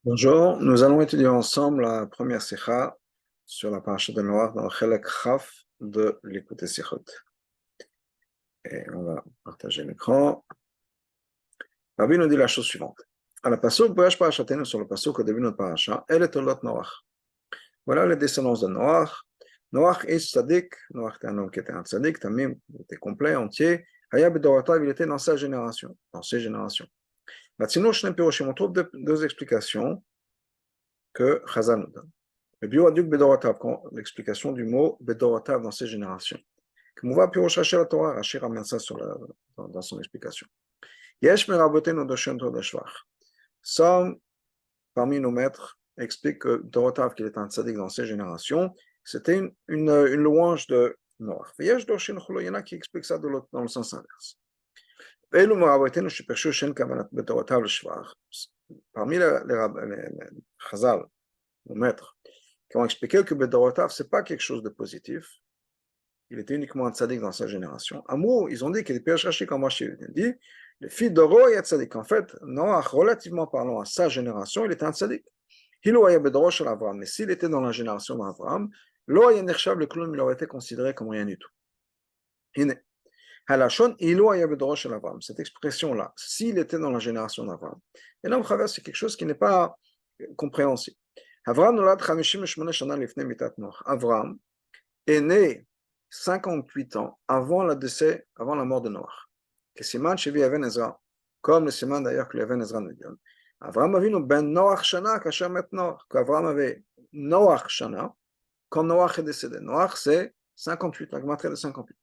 Bonjour, nous allons étudier ensemble la première sikha sur la paracha de Noach dans le Chelek Chaf de l'écoute Sichot. Et on va partager l'écran. Rabbi nous dit la chose suivante. À la pasuk, Boyash Parashatenu sur le pasuk au début de notre paracha, elle est Tolot Noach. Voilà les descendants de Noach. Noach est tzaddik. Noach était un homme qui était un tzaddik, tamim, il était complet, entier. Hayab Bedorativ, il était dans sa génération, dans ses générations. Maintenant, on trouve deux explications que Chazal nous donne. Le bioaduc Bedoratav, l'explication du mot Bedoratav dans ces générations. Comme on va puis rechercher la Torah, Rashi ramène ça dans son explication. Yesh merabotenu doshen todashvach. Some, parmi nos maîtres, expliquent que Doratav, qu'il est un tzaddik dans ces générations, c'était une louange de Noach. Yesh doshen cholo, il y en a qui expliquent ça dans le sens inverse. Veilu merabotenu shepershu shen kavanat Bedoratav l'shvach. Parmi les Chazal, nos maîtres, qui ont expliqué que Bedorotav, ce n'est pas quelque chose de positif. Il était uniquement un tzaddik dans sa génération. Amour, ils ont dit qu'il est Père Rashi, comme Rashi dit, le fils de Ro est tzaddik. En fait, Noach, relativement parlant à sa génération, il était un tzaddik. Hilo aya bedoro shel Avraham. Mais s'il était dans la génération d'Avraham, lo aya nechshav le klum, il aurait été considéré comme rien du tout. Hine. Halashon, hilo aya bedoro shel Avraham. Cette expression-là, s'il était dans la génération d'Avraham. Et là, c'est quelque chose qui n'est pas compréhensible. Avraham nolad 58 shana lifnei mitat Noach. Avraham est né 58 ans avant le décès, avant la mort de Noach. Que siman shevi Even Ezra, comme le siman d'ailleurs que Even Ezra nous donne. Avraham avinu ben Noach shana kasher met Noach. Qu'Avraham avait Noach shana quand Noach est décédé. Noach c'est 58, la gematria de 58.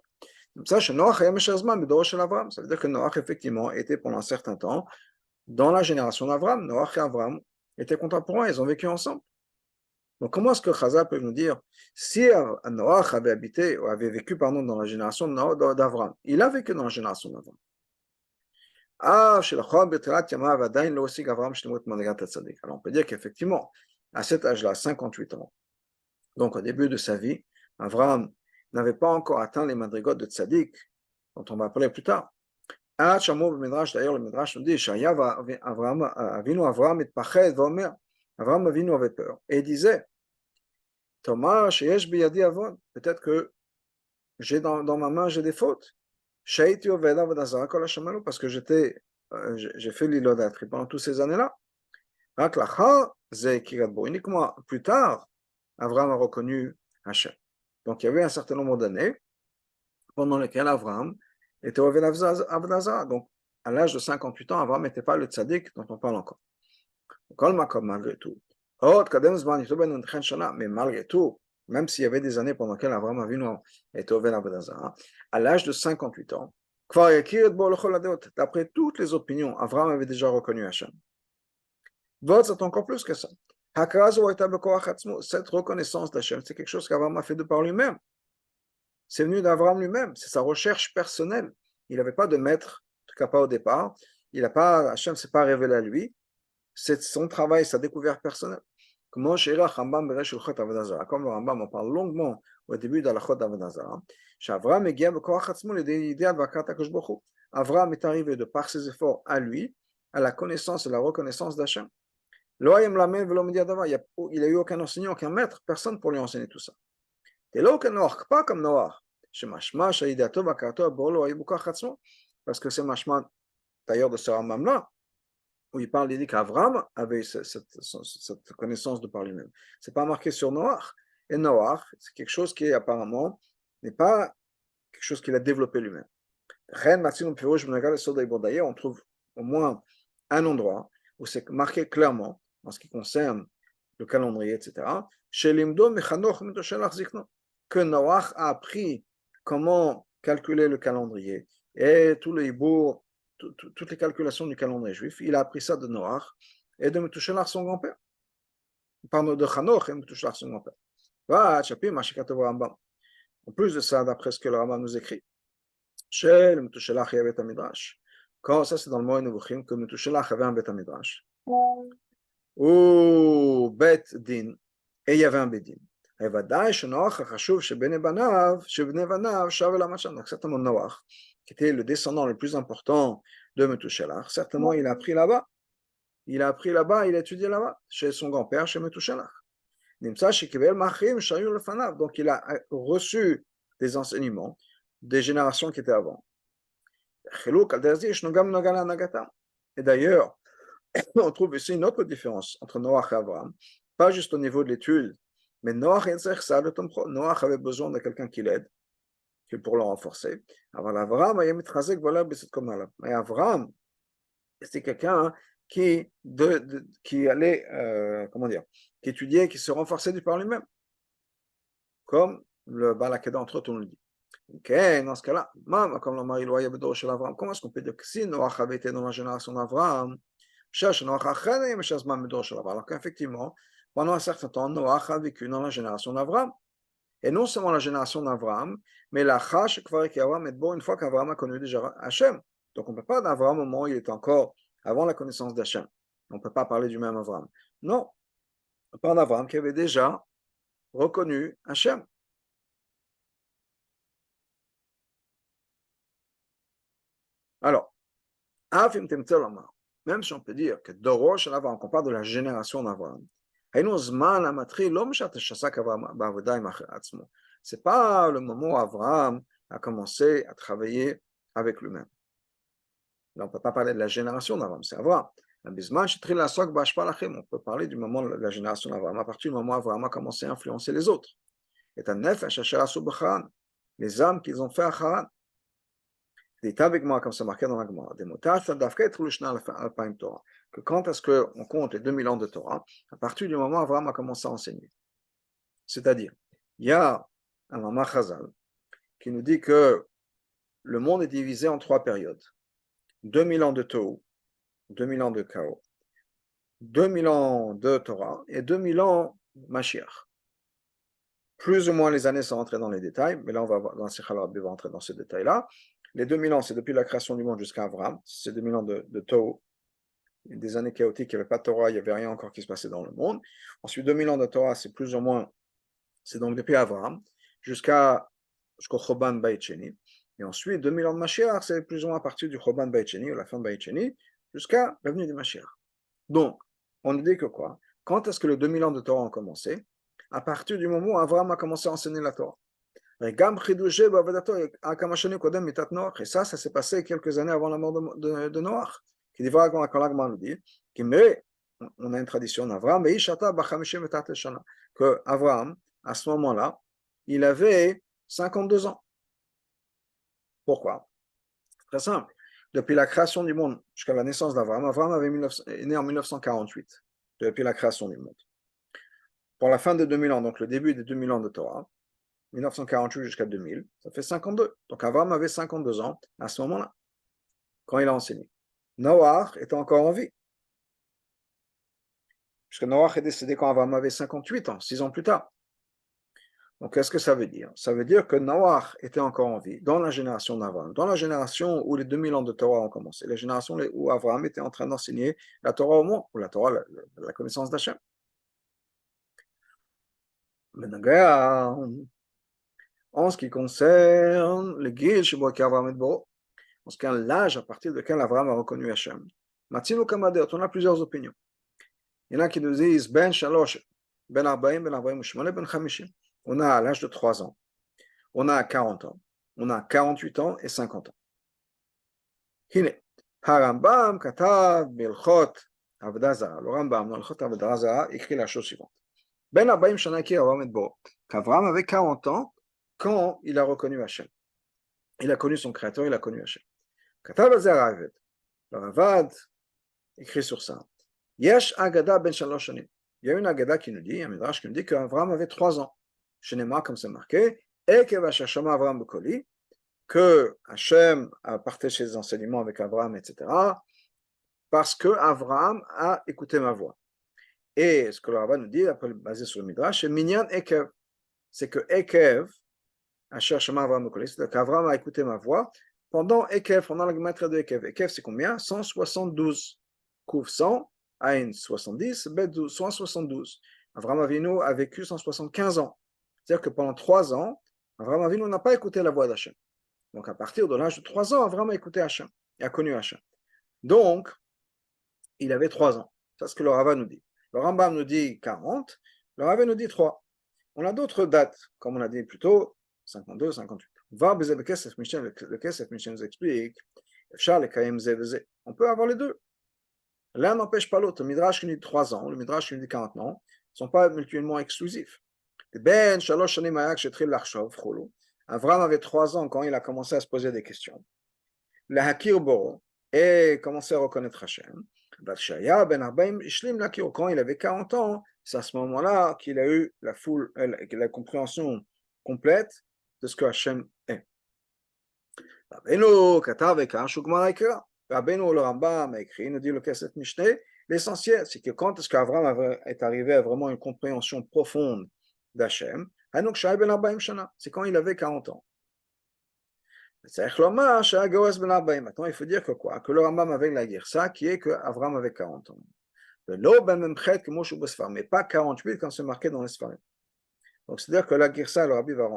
Comme ça, chez Noach ayam mesher zman bedoro shel Avraham. Ça veut dire que Noach effectivement était pendant un certain temps dans la génération d'Avraham. Noach et Avraham étaient contemporains, ils ont vécu ensemble. Donc, comment est-ce que Chazal peut nous dire, si Noach avait habité, ou avait vécu, pardon, dans la génération d'Avraham, il a vécu dans la génération d'Avraham. Alors, on peut dire qu'effectivement, à cet âge-là, 58 ans, donc au début de sa vie, Avraham n'avait pas encore atteint les madrigotes de tzaddik, dont on va appeler plus tard. D'ailleurs, le Midrash nous dit, Avraham Avinu avait peur, et il disait, Thomas, peut-être que j'ai dans ma main, j'ai des fautes. Parce que j'ai fait l'idolâtrie pendant toutes ces années-là. Uniquement plus tard, Avraham a reconnu Hachem. Donc il y avait un certain nombre d'années pendant lesquelles Avraham était au Avodah. Donc à l'âge de 58 ans, Avraham n'était pas le tzaddik dont on parle encore. Malgré tout. Mais malgré tout, même s'il y avait des années pendant lesquelles Avraham Avinu était au Avodah, à l'âge de 58 ans, d'après toutes les opinions, Avraham avait déjà reconnu Hachem. C'est encore plus que ça. Cette reconnaissance d'Hachem, c'est quelque chose qu'Avraham a fait de par lui-même. C'est venu d'Avraham lui-même, c'est sa recherche personnelle. Il n'avait pas de maître, en tout cas pas au départ. Hachem ne s'est pas révélé à lui. C'est son travail, sa découverte personnelle. Comme le Rambam en parle longuement au début de la Chod Avodah Zarah, Avraham est arrivé de par ses efforts à lui, à la connaissance et la reconnaissance d'Hachem. Il n'a eu aucun enseignant, aucun maître, personne pour lui enseigner tout ça. Et là, pas comme Noach, parce que c'est mashma d'ailleurs de ce Rambam-là, où il parle, il dit qu'Avraham avait cette connaissance de par lui-même. Ce n'est pas marqué sur Noach. Et Noach, c'est quelque chose qui apparemment n'est pas quelque chose qu'il a développé lui-même. On trouve au moins un endroit où c'est marqué clairement, en ce qui concerne le calendrier, etc., que Noach a appris comment calculer le calendrier et tous les hibours, toutes les calculations du calendrier juif. Il a appris ça de Noach et de Methuselah, son grand-père. Pardon, de Chanoch et Methuselah, son grand-père. En plus de ça, d'après ce que le Rambam nous écrit, chez le Methuselah, il y avait un midrash. Quand ça, c'est dans le mot Nevuchim, que Methuselah avait un bet midrash. Ou bet din, et il y avait un bedin. Et ודאי שנוח החשוב שבני בניו שב אל המשל. Donc certainement Noach, qui était le descendant le plus important de Methuselah, certainement il a appris là-bas. il a appris là-bas, il a étudié là-bas, chez son grand-père, chez Metouchalach. Donc il a reçu des enseignements des générations qui étaient avant. Et d'ailleurs, on trouve ici une autre différence entre Noach et Abraham, pas juste au niveau de l'étude, mais Noach avait besoin de quelqu'un qui l'aide, pour le renforcer. Et Abraham, c'est quelqu'un qui allait, comment dire, qui étudiait, qui se renforçait du par lui-même, comme le Balakeda entre autres, on le dit. Ok, dans ce cas-là, comme le mari loyal de Abraham, comment est-ce qu'on peut dire que si Noach avait été dans la génération d'Abraham, alors qu'effectivement, pendant un certain temps, Noach a vécu dans la génération d'Abraham. Et non seulement la génération d'Abraham, mais la Chash, une fois qu'Abraham a connu déjà Hachem. Donc on ne peut pas d'Abraham au moment où il est encore avant la connaissance d'Hachem. On ne peut pas parler du même Abraham. Non, on parle d'Abraham qui avait déjà reconnu Hachem. Alors, même si on peut dire que Dorosh Abraham, on parle de la génération d'Abraham, c'est pas le moment où Abraham a commencé à travailler avec lui-même. Là, on ne peut pas parler de la génération d'Abraham, c'est Abraham. On peut parler du moment de la génération d'Abraham, à partir du moment où Abraham a commencé à influencer les autres. Et les âmes qu'ils ont fait à Haran. Comme c'est marqué dans la Gemara, que quand est-ce qu'on compte les 2000 ans de Torah, à partir du moment où Abraham a commencé à enseigner. C'est-à-dire, il y a un Rama Chazal qui nous dit que le monde est divisé en 3 périodes. 2000 ans de Tohu, 2000 ans de chaos, 2000 ans de Torah et 2000 ans Mashiach. Plus ou moins les années sont rentrées dans les détails, mais là on va voir, dans le Sicha Rabbi va rentrer dans ces détails-là. Les 2000 ans, c'est depuis la création du monde jusqu'à Abraham, c'est 2000 ans de Tohu, des années chaotiques, il n'y avait pas de Torah, il n'y avait rien encore qui se passait dans le monde. Ensuite, 2000 ans de Torah, c'est plus ou moins, c'est donc depuis Abraham, jusqu'au Choban Beit Sheni. Et ensuite, 2000 ans de Mashiach, c'est plus ou moins à partir du Choban Beit Sheni, ou la fin de Beit Sheni, jusqu'à la venue du Mashiach. Donc, on nous dit que quoi? Quand est-ce que les 2000 ans de Torah ont commencé? À partir du moment où Abraham a commencé à enseigner la Torah. Et ça s'est passé quelques années avant la mort de Noach. Qui dit, voilà, quand l'Agma nous dit, on a une tradition d'Abraham, que Abraham, à ce moment-là, il avait 52 ans. Pourquoi? Très simple. Depuis la création du monde jusqu'à la naissance d'Abraham, Abraham est né en 1948, depuis la création du monde. Pour la fin de 2000 ans, donc le début des 2000 ans de Torah, 1948 jusqu'à 2000, ça fait 52. Donc Abraham avait 52 ans à ce moment-là, quand il a enseigné. Noach était encore en vie. Puisque Noach est décédé quand Abraham avait 58 ans, 6 ans plus tard. Donc qu'est-ce que ça veut dire? Ça veut dire que Noach était encore en vie dans la génération d'Abraham, dans la génération où les 2000 ans de Torah ont commencé, la génération où Abraham était en train d'enseigner la Torah au monde, ou la Torah, la connaissance d'Hachem. En ce qui concerne le Gil, en ce qui est l'âge à partir duquel Abraham a reconnu Hachem. On a plusieurs opinions. Il y en a qui nous disent Ben Shalosh, Ben Arbaim, Ben Arbaim Ushmane, Ben Chamishim. On a à l'âge de 3 ans, on a 40 ans, on a 48 ans et 50 ans. Hine, Harambam Katav Bilchot Avdazara. Le Rambam dans Bilchot Avdazara écrit la chose suivante. Ben Arbaim Shanaki Avraham et Bo. Qu'Avraham avait 40 ans quand il a reconnu Hachem. Il a connu son créateur, il a connu Hachem. Katav Azara Aved. Le Ravad écrit sur ça. Yesh Agada Ben Shalosh Shanim. Il y a une Agada qui nous dit, un Midrash qui nous dit qu'Avraham avait 3 ans. Shenema, comme c'est marqué, et que Vashashama Avraham Bekoli, que Hachem a partagé ses enseignements avec Avraham, etc., parce que Avraham a écouté ma voix. Et ce que le rabbin nous dit, basé sur le Midrash, c'est Minyan Ekev. C'est que Ekev, Asher Shama Avraham Bekoli, c'est qu'Avraham a écouté ma voix pendant Ekev, pendant la gematria de Ekev. Ekev, c'est combien? 172. Kouf 100, Aïn 70, Bet 172. Avraham Avinu a vécu 175 ans. C'est-à-dire que pendant 3 ans, Avraham Avinu n'a pas écouté la voix d'Hachem. Donc à partir de l'âge de 3 ans, Avraham a écouté Hachem et a connu Hachem. Donc, il avait 3 ans. C'est ce que le Rava nous dit. Le Rambam nous dit 40, le Rava nous dit 3. On a d'autres dates, comme on a dit plus tôt, 52, 58. Le Kesef Mishnah nous explique, on peut avoir les deux. L'un n'empêche pas l'autre. Le Midrash qui nous dit 3 ans, le Midrash qui nous dit 40 ans, ne sont pas mutuellement exclusifs. Ben, Shalosh Shanim Ayak Shetril Lachshov, Cholo. Avram avait 3 ans quand il a commencé à se poser des questions. Le Hakir Boro, et commencé à reconnaître Hachem. Batshaya Ben Arbaim Ishlim Lakir, quand il avait 40 ans, c'est à ce moment-là qu'il a eu la compréhension complète de ce que Hachem est. Rabbeinu Katav Ekar Shugmar Ekra. Rabbeinu le Rambam a écrit, il nous dit le Kesef Mishneh, l'essentiel, c'est que quand est-ce qu'Avram est arrivé à vraiment une compréhension profonde d'Hachem, c'est quand il avait 40 ans. Maintenant, il faut dire que quoi? Que le Rambam avait la Girsa, qui est qu'Avram avait 40 ans. Mais pas 48 quand c'est marqué dans les Sfarim. Donc, c'est-à-dire que la Girsa, le Rabbi va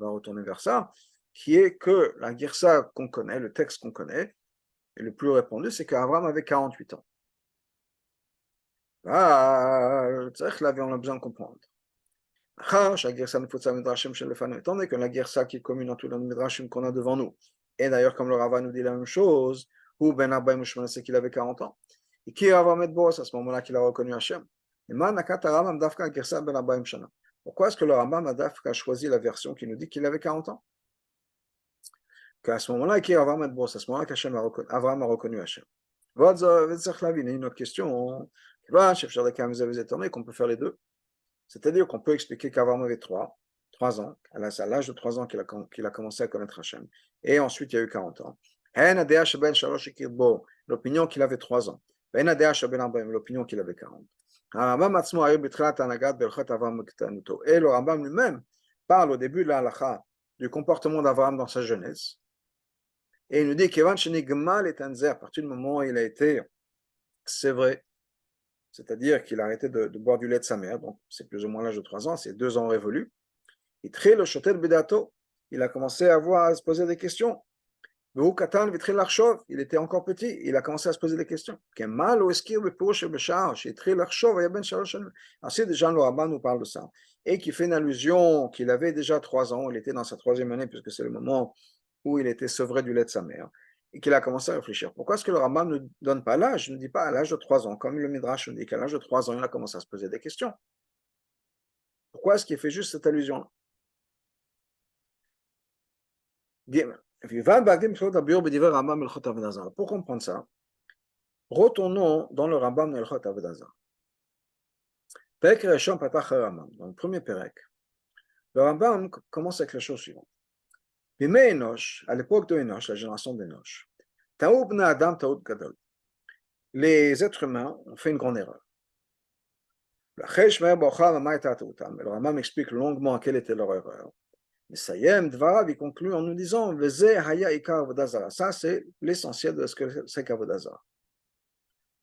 retourner vers ça, qui est que la Girsa qu'on connaît, le texte qu'on connaît, et le plus répandu, c'est qu'Avram avait 48 ans. C'est-à-dire que là, on a besoin de comprendre. Étant donné que la Girsa qui est commune dans tous les Midrashim qu'on a devant nous, et d'ailleurs, comme le Rava nous dit la même chose, ou Ben Arbaim Ushmana, c'est qu'il avait 40 ans. Et qui va mettre Boss à ce moment-là qu'il a reconnu Hachem? Pourquoi est-ce que le Rambam a choisi la version qui nous dit qu'il avait 40 ans? Qu'à ce moment-là, qui va mettre Boss? À ce moment-là qu'Avram a reconnu Hachem. Il y a une autre question. Qu'on peut faire les deux. C'est-à-dire qu'on peut expliquer qu'Avram avait 3 ans, à l'âge de 3 ans qu'il a commencé à connaître Hachem. Et ensuite, il y a eu 40 ans. L'opinion qu'il avait 3 ans. L'opinion qu'il avait 40. Et le Rambam lui-même parle au début de la halakha du comportement d'Avram dans sa jeunesse. Et il nous dit qu'à partir du moment où il a été, c'est vrai, c'est-à-dire qu'il a arrêté de boire du lait de sa mère, donc c'est plus ou moins l'âge de 3 ans, c'est 2 ans révolus. Il a commencé à se poser des questions. Il était encore petit, il a commencé à se poser des questions. Ensuite, déjà, le Rabbin nous parle de ça. Et qui fait une allusion qu'il avait déjà 3 ans, il était dans sa 3e année, puisque c'est le moment où il était sevré du lait de sa mère. Et qu'il a commencé à réfléchir. Pourquoi est-ce que le Rambam ne donne pas l'âge? Il ne dit pas à l'âge de 3 ans, comme le Midrash nous dit qu'à l'âge de 3 ans, il a commencé à se poser des questions. Pourquoi est-ce qu'il fait juste cette allusion-là? Pour comprendre ça, retournons dans le Rambam Melchot Avodah Zarah. Perek Rishon Patach Rambam, dans le premier Perek, le Rambam commence avec la chose suivante. À l'époque de Enoch, la génération d'Enoch, les êtres humains ont fait une grande erreur. Le Rambam explique longuement quelle était leur erreur. Il conclut en nous disant ça c'est l'essentiel de ce que c'est qu'Avodah Zarah.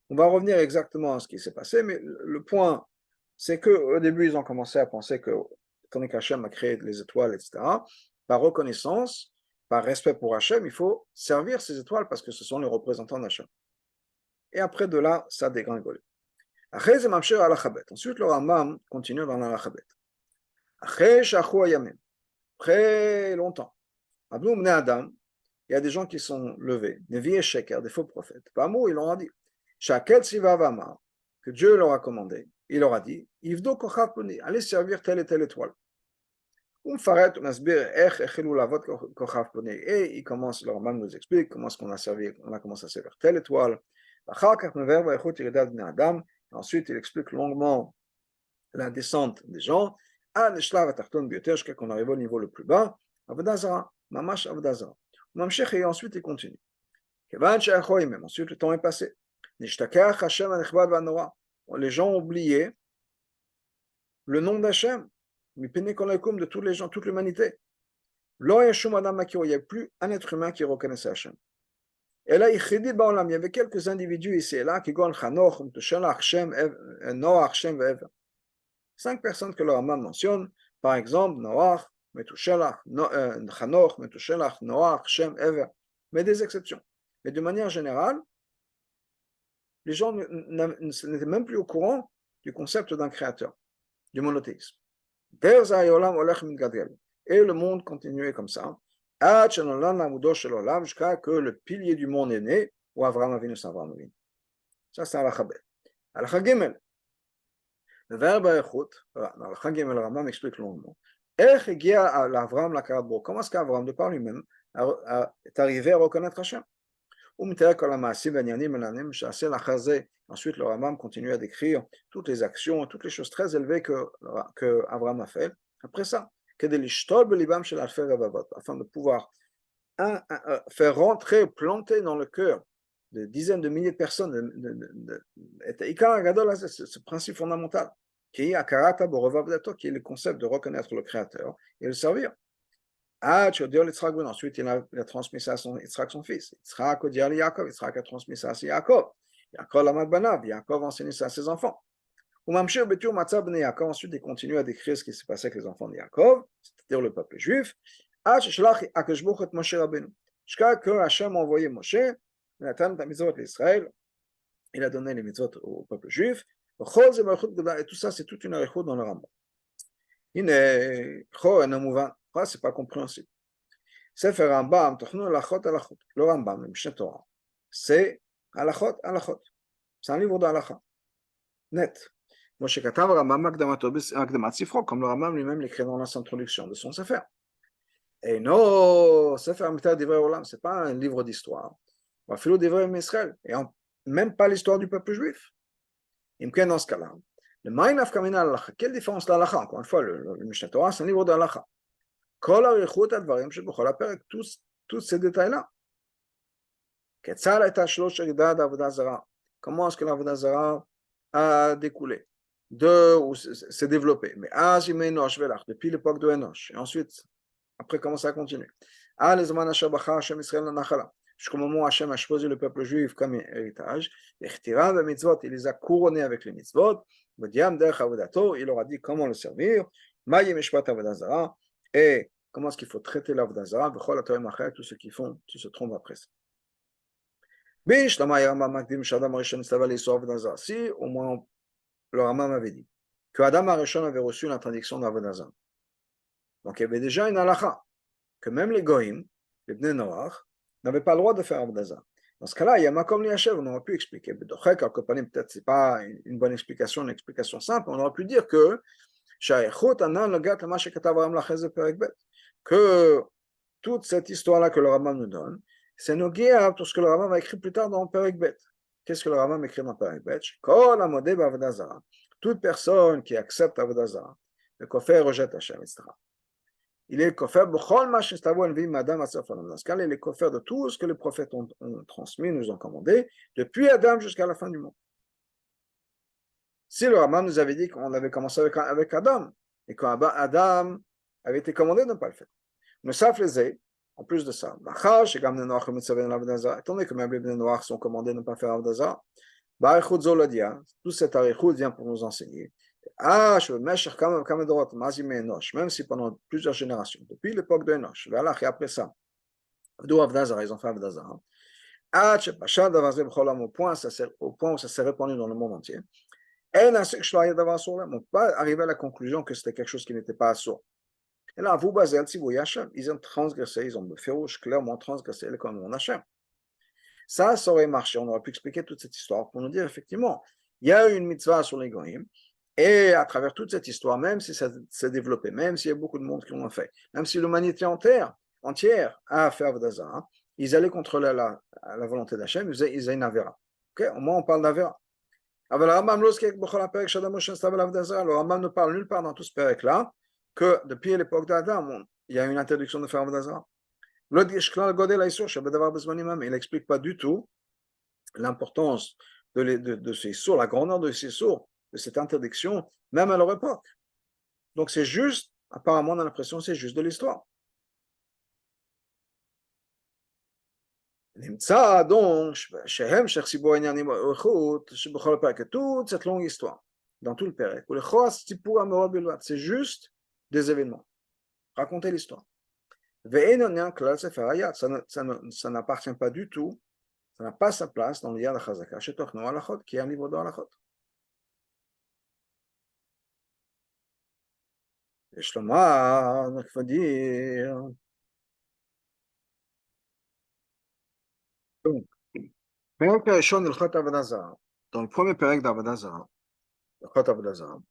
On va revenir exactement à ce qui s'est passé, mais le point, c'est qu'au début, ils ont commencé à penser que, étant donné qu'Hachem a créé les étoiles, etc., par reconnaissance, par respect pour Hachem, il faut servir ces étoiles parce que ce sont les représentants d'Hachem. Et après de là, ça dégringole. Ensuite, le Rambam continue dans l'Alachabet. Très longtemps. Il y a des gens qui sont levés, des faux prophètes. Ils leur ont dit que Dieu leur a commandé. Il leur a dit allez servir telle et telle étoile. Et il commence, le Rambam nous explique comment est-ce qu'on a commencé à servir telle étoile. Ensuite, il explique longuement la descente des gens, jusqu'à qu'on arrive au niveau le plus bas, Avodah Zarah, Mamash Avodah Zarah. Et ensuite, il continue. Ensuite, le temps est passé. Les gens ont oublié le nom d'Hachem, de tous les gens, toute l'humanité. Il n'y a plus un être humain qui reconnaissait Hachem. Et là, il y avait quelques individus ici et là qui gonnent Chanoch, Noach, Shem, Eva. 5 personnes que le Rambam mentionne, par exemple, Noach, Metushelach, Chanoch, Metushelach, Noach, Shem, Ever, mais des exceptions. Mais de manière générale, les gens n'étaient même plus au courant du concept d'un créateur, du monothéisme. Et le monde continuait comme ça, jusqu'à que le pilier du monde est né, ou Avraham Avinu, c'est Avraham Avinu. Ça, c'est Halakha Bet. Halakha Gimel. Le verbe Echut, voilà, dans Halakha Gimel, le Rambam explique longuement. Comment est-ce qu'Avraham, de par lui-même, est arrivé à reconnaître Hachem? Ensuite, le Rambam continue à décrire toutes les actions, toutes les choses très élevées que Abraham a fait. Après ça, afin de pouvoir faire rentrer, planter dans le cœur de dizaines de milliers de personnes, ce principe fondamental, qui est le concept de reconnaître le Créateur et le servir. Ensuite, il a transmis ça à Yitzhak, son fils. Yitzhak a transmis ça à Yaakov. Yaakov a Banav, Yaakov a enseigné ça à ses enfants. Ensuite, il continue à décrire ce qui s'est passé avec les enfants de Yaakov, c'est-à-dire le peuple juif. Jusqu'à que Hachem a envoyé Moshe, il a donné les mitzvot au peuple juif. Et tout ça, c'est toute une arichut dans le Rambam. C'est pas compréhensible. Sefer Rambam, le Rambam, le Mishneh Torah, c'est halachot. C'est un livre d'halakha, net. Comme le Rambam lui-même l'écrit dans l'introduction de son Sefer. Et non, Sefer Mitat Divrei Olam, c'est pas un livre d'histoire. Afilo Divrei Israël, et même pas l'histoire du peuple juif. Dans ce cas-là, le Ma'inaf Kamina Halakha, quelle différence l'halakha? Encore une fois, le Mishneh Torah, c'est un livre d'halakha. Tous ces détails-là. Comment est-ce que l'Avodah Zara a découlé, ou s'est développé? Mais depuis l'époque de Enoch. Et ensuite, après, comment ça continue? Jusqu'au moment où Hachem a choisi le peuple juif comme héritage, il les a couronnés avec les mitzvot. Il leur a dit comment le servir. Et comment est-ce qu'il faut traiter l'Avodah Zara, tous ceux qui font, qui se trompent après ça. Si au moins le Rambam avait dit que Adam Arishon avait reçu l'interdiction d'Avodah Zara, donc il y avait déjà une halakha que même les goïms, les Bnei Noach, n'avaient pas le droit de faire Avodah Zara. Dans ce cas-là, il y a Makom Liachev, on aurait pu expliquer. Peut-être c'est pas une bonne explication, une explication simple, on aurait pu dire que que toute cette histoire-là que le Rambam nous donne, c'est Nogia, tout ce que le Rambam a écrit plus tard dans Perek Bet. Qu'est-ce que le Rambam écrit dans Perek Bet? Toute personne qui accepte Avodah Zara, le kofer rejette Hachem, etc. Il est le kofer dans ce cas, il est le kofer de tout ce que les prophètes ont transmis, nous ont commandé, depuis Adam jusqu'à la fin du monde. Si le Rambam nous avait dit qu'on avait commencé avec Adam, et qu'Adam avait été commandé de ne pas le faire. Mais ça faisait, en plus de ça, étant donné que même les Bnei Noach sont commandés de ne pas faire Avodah Zara, tout cet arichut vient pour nous enseigner. Même si pendant plusieurs générations, depuis l'époque de Enoch, et après ça, ils ont fait Avodah Zara, au point où ça s'est répandu dans le monde entier. On ne peut pas arriver à la conclusion que c'était quelque chose qui n'était pas sourd. Et là, vous basez ils ont transgressé, ils ont de féroce, clairement transgressé le commandement d'Hachem. Ça aurait marché, on aurait pu expliquer toute cette histoire pour nous dire effectivement, il y a eu une mitzvah sur les goyim, et à travers toute cette histoire, même si ça s'est développé, même s'il y a beaucoup de monde qui l'ont fait, même si l'humanité entière a fait Avodah Zara, ils allaient contre la volonté d'Hachem, ils faisaient une avera. Okay? Au moins on parle d'avera. Le Rambam ne parle nulle part dans tout ce pérec-là que depuis l'époque d'Adam, il y a une interdiction de faire Avodah Zara. Il n'explique pas du tout l'importance de ces sourds, la grandeur de ces sourds, de cette interdiction, même à leur époque. Donc c'est juste, apparemment on a l'impression que c'est juste de l'histoire. Donc, que toute cette longue histoire, dans tout le pérec, c'est juste des événements. Raconter l'histoire. Ça n'appartient pas du tout Ça n'a pas sa place dans l'Iyad Chazaka, chez Tochno Alachot, qui est un livre d'Alachot. Et Shlomar, il faut dire. Donc, Perek Rishon Ilchot Avodah Zarah. Dans le premier Perek d'Avodah Zarah, Ilchot Avodah Zarah,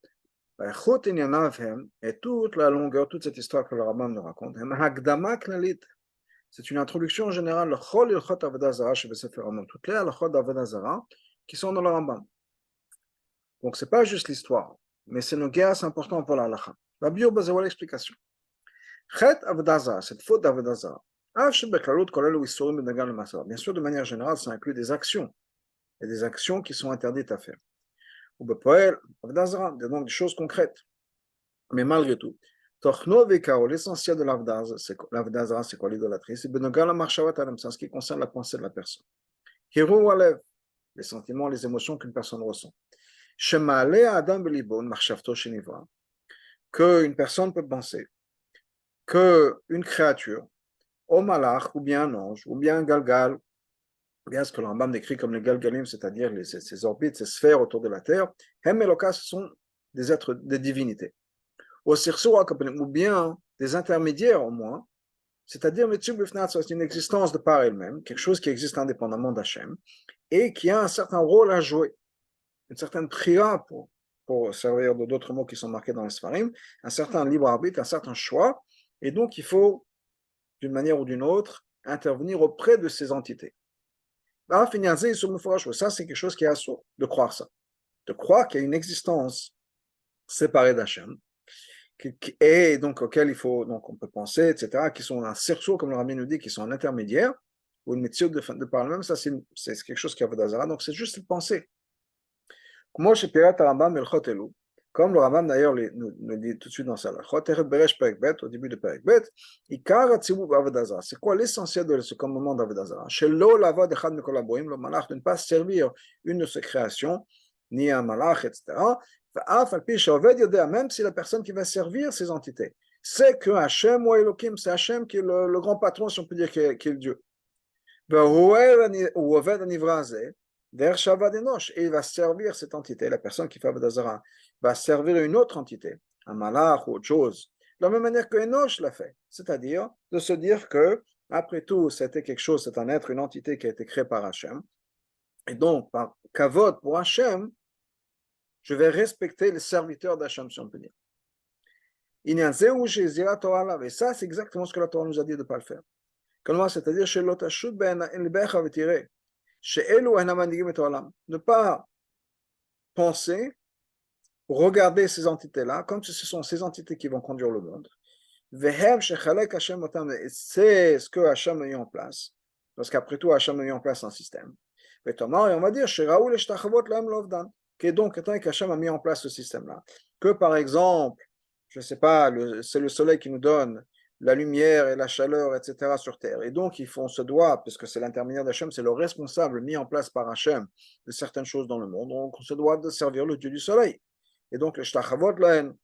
Chut Inyanav Hem, et toute la longueur, toute cette histoire que le Rambam nous raconte, Hem Hagdama Knalit, c'est une introduction générale, le Chol Ilchot Avodah Zarah, chez Sefer Rambam, toutes les Ilchot d'Avodah Zarah qui sont dans le Rambam. Donc, ce n'est pas juste l'histoire, mais c'est une guerre, c'est important pour la halakha. La bio, c'est l'explication. Chet Avodah Zarah, cette faute d'Avodah Zarah, bien sûr, de manière générale, ça inclut des actions, et des actions qui sont interdites à faire. Ou bepoel, Avodah Zarah, donc des choses concrètes. Mais malgré tout, l'essentiel de l'Avodah Zarah, c'est quoi l'idolâtrie? C'est Benogal Marchavat Adam, c'est ce qui concerne la pensée de la personne. Hiru Walev, les sentiments, les émotions qu'une personne ressent. Shemale Adam Belibon, Marchavto Shenivra, qu'une personne peut penser, qu'une créature, au malach, ou bien un ange, ou bien un galgal, ou bien ce que le Rambam décrit comme les galgalim, c'est-à-dire ces orbites, ces sphères autour de la terre, Hem Elokas sont des êtres, des divinités. Ou bien des intermédiaires au moins, c'est-à-dire c'est une existence de par elle-même, quelque chose qui existe indépendamment d'Hachem, et qui a un certain rôle à jouer, une certaine prière pour servir d'autres mots qui sont marqués dans les Sfarim, un certain libre arbitre, un certain choix, et donc il faut, d'une manière ou d'une autre, intervenir auprès de ces entités. Ça, c'est quelque chose qui est assourd, de croire ça, de croire qu'il y a une existence séparée d'Hachem, et donc auquel il faut, donc on peut penser, etc., qui sont un cerceau, comme le Rabbi nous dit, qui sont un intermédiaire, ou une méthode de par eux-mêmes, ça c'est quelque chose qui a Vodazara, donc c'est juste une pensée. Comme le Rambam d'ailleurs nous dit tout de suite dans ça, au début de Perek Bet, c'est quoi l'essentiel de ce commandement d'Avodazara? De ne pas servir une de ses créations, ni un malach, etc. Même si la personne qui va servir ces entités, c'est que Hachem ou Elohim, c'est Hachem qui est le grand patron, si on peut dire, qui est le Dieu. Et il va servir cette entité, la personne qui fait Avodah va servir une autre entité, un malach ou autre chose, de la même manière que Enoch l'a fait, c'est-à-dire de se dire que, après tout, c'était quelque chose, c'est un être, une entité qui a été créée par Hachem, et donc, par kavod pour Hachem, je vais respecter les serviteurs d'Hachem, si on peut dire. Et ça, c'est exactement ce que la Torah nous a dit de ne pas le faire. Comment, c'est-à-dire, ne pas penser, regarder ces entités-là, comme si ce sont ces entités qui vont conduire le monde. C'est ce que Hachem a mis en place. Parce qu'après tout, Hachem a mis en place un système. Et on va dire, que donc, étant qu'Hachem a mis en place ce système-là, que par exemple, je ne sais pas, c'est le soleil qui nous donne la lumière et la chaleur, etc. sur terre. Et donc, on se doit, puisque c'est l'intermédiaire d'Hachem, c'est le responsable mis en place par Hachem de certaines choses dans le monde, donc on se doit de servir le Dieu du soleil. Et donc, le shtachavot lahen,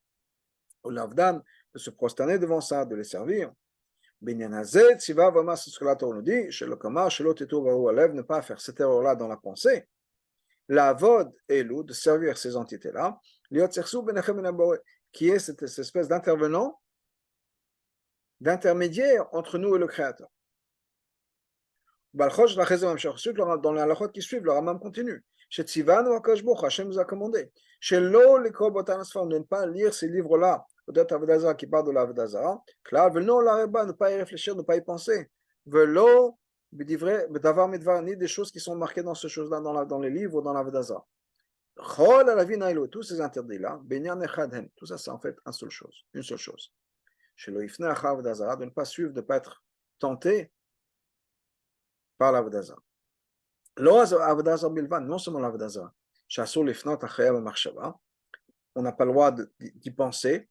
ou l'avdan, de se prosterner devant ça, de les servir. C'est ce que la Torah nous dit, chez le Kamar, chez l'autre ne pas faire cette erreur-là dans la pensée. La vod et l'eau, de servir ces entités-là, qui est cette espèce d'intervenant, d'intermédiaire entre nous et le Créateur. Dans les halachot qui suivent, le Rambam continue. Chez Tzivanu Akash Hachem nous a commandé. Chez l'eau, les Kobotanasfam, de ne pas lire ces livres-là, qui parlent de l'Avodah Zarah, ne pas y réfléchir, ne pas y penser. Velo, ni des choses qui sont marquées dans ces choses-là, dans les livres ou dans l'Avodah Zarah. Tous ces interdits-là, tout ça, c'est en fait une seule chose. Chez le Ifne Avodah Zarah, de ne pas suivre, de ne pas être tenté par l'Avodah Zarah. Non seulement l'Avodah Zarah, on n'a pas le droit d'y penser,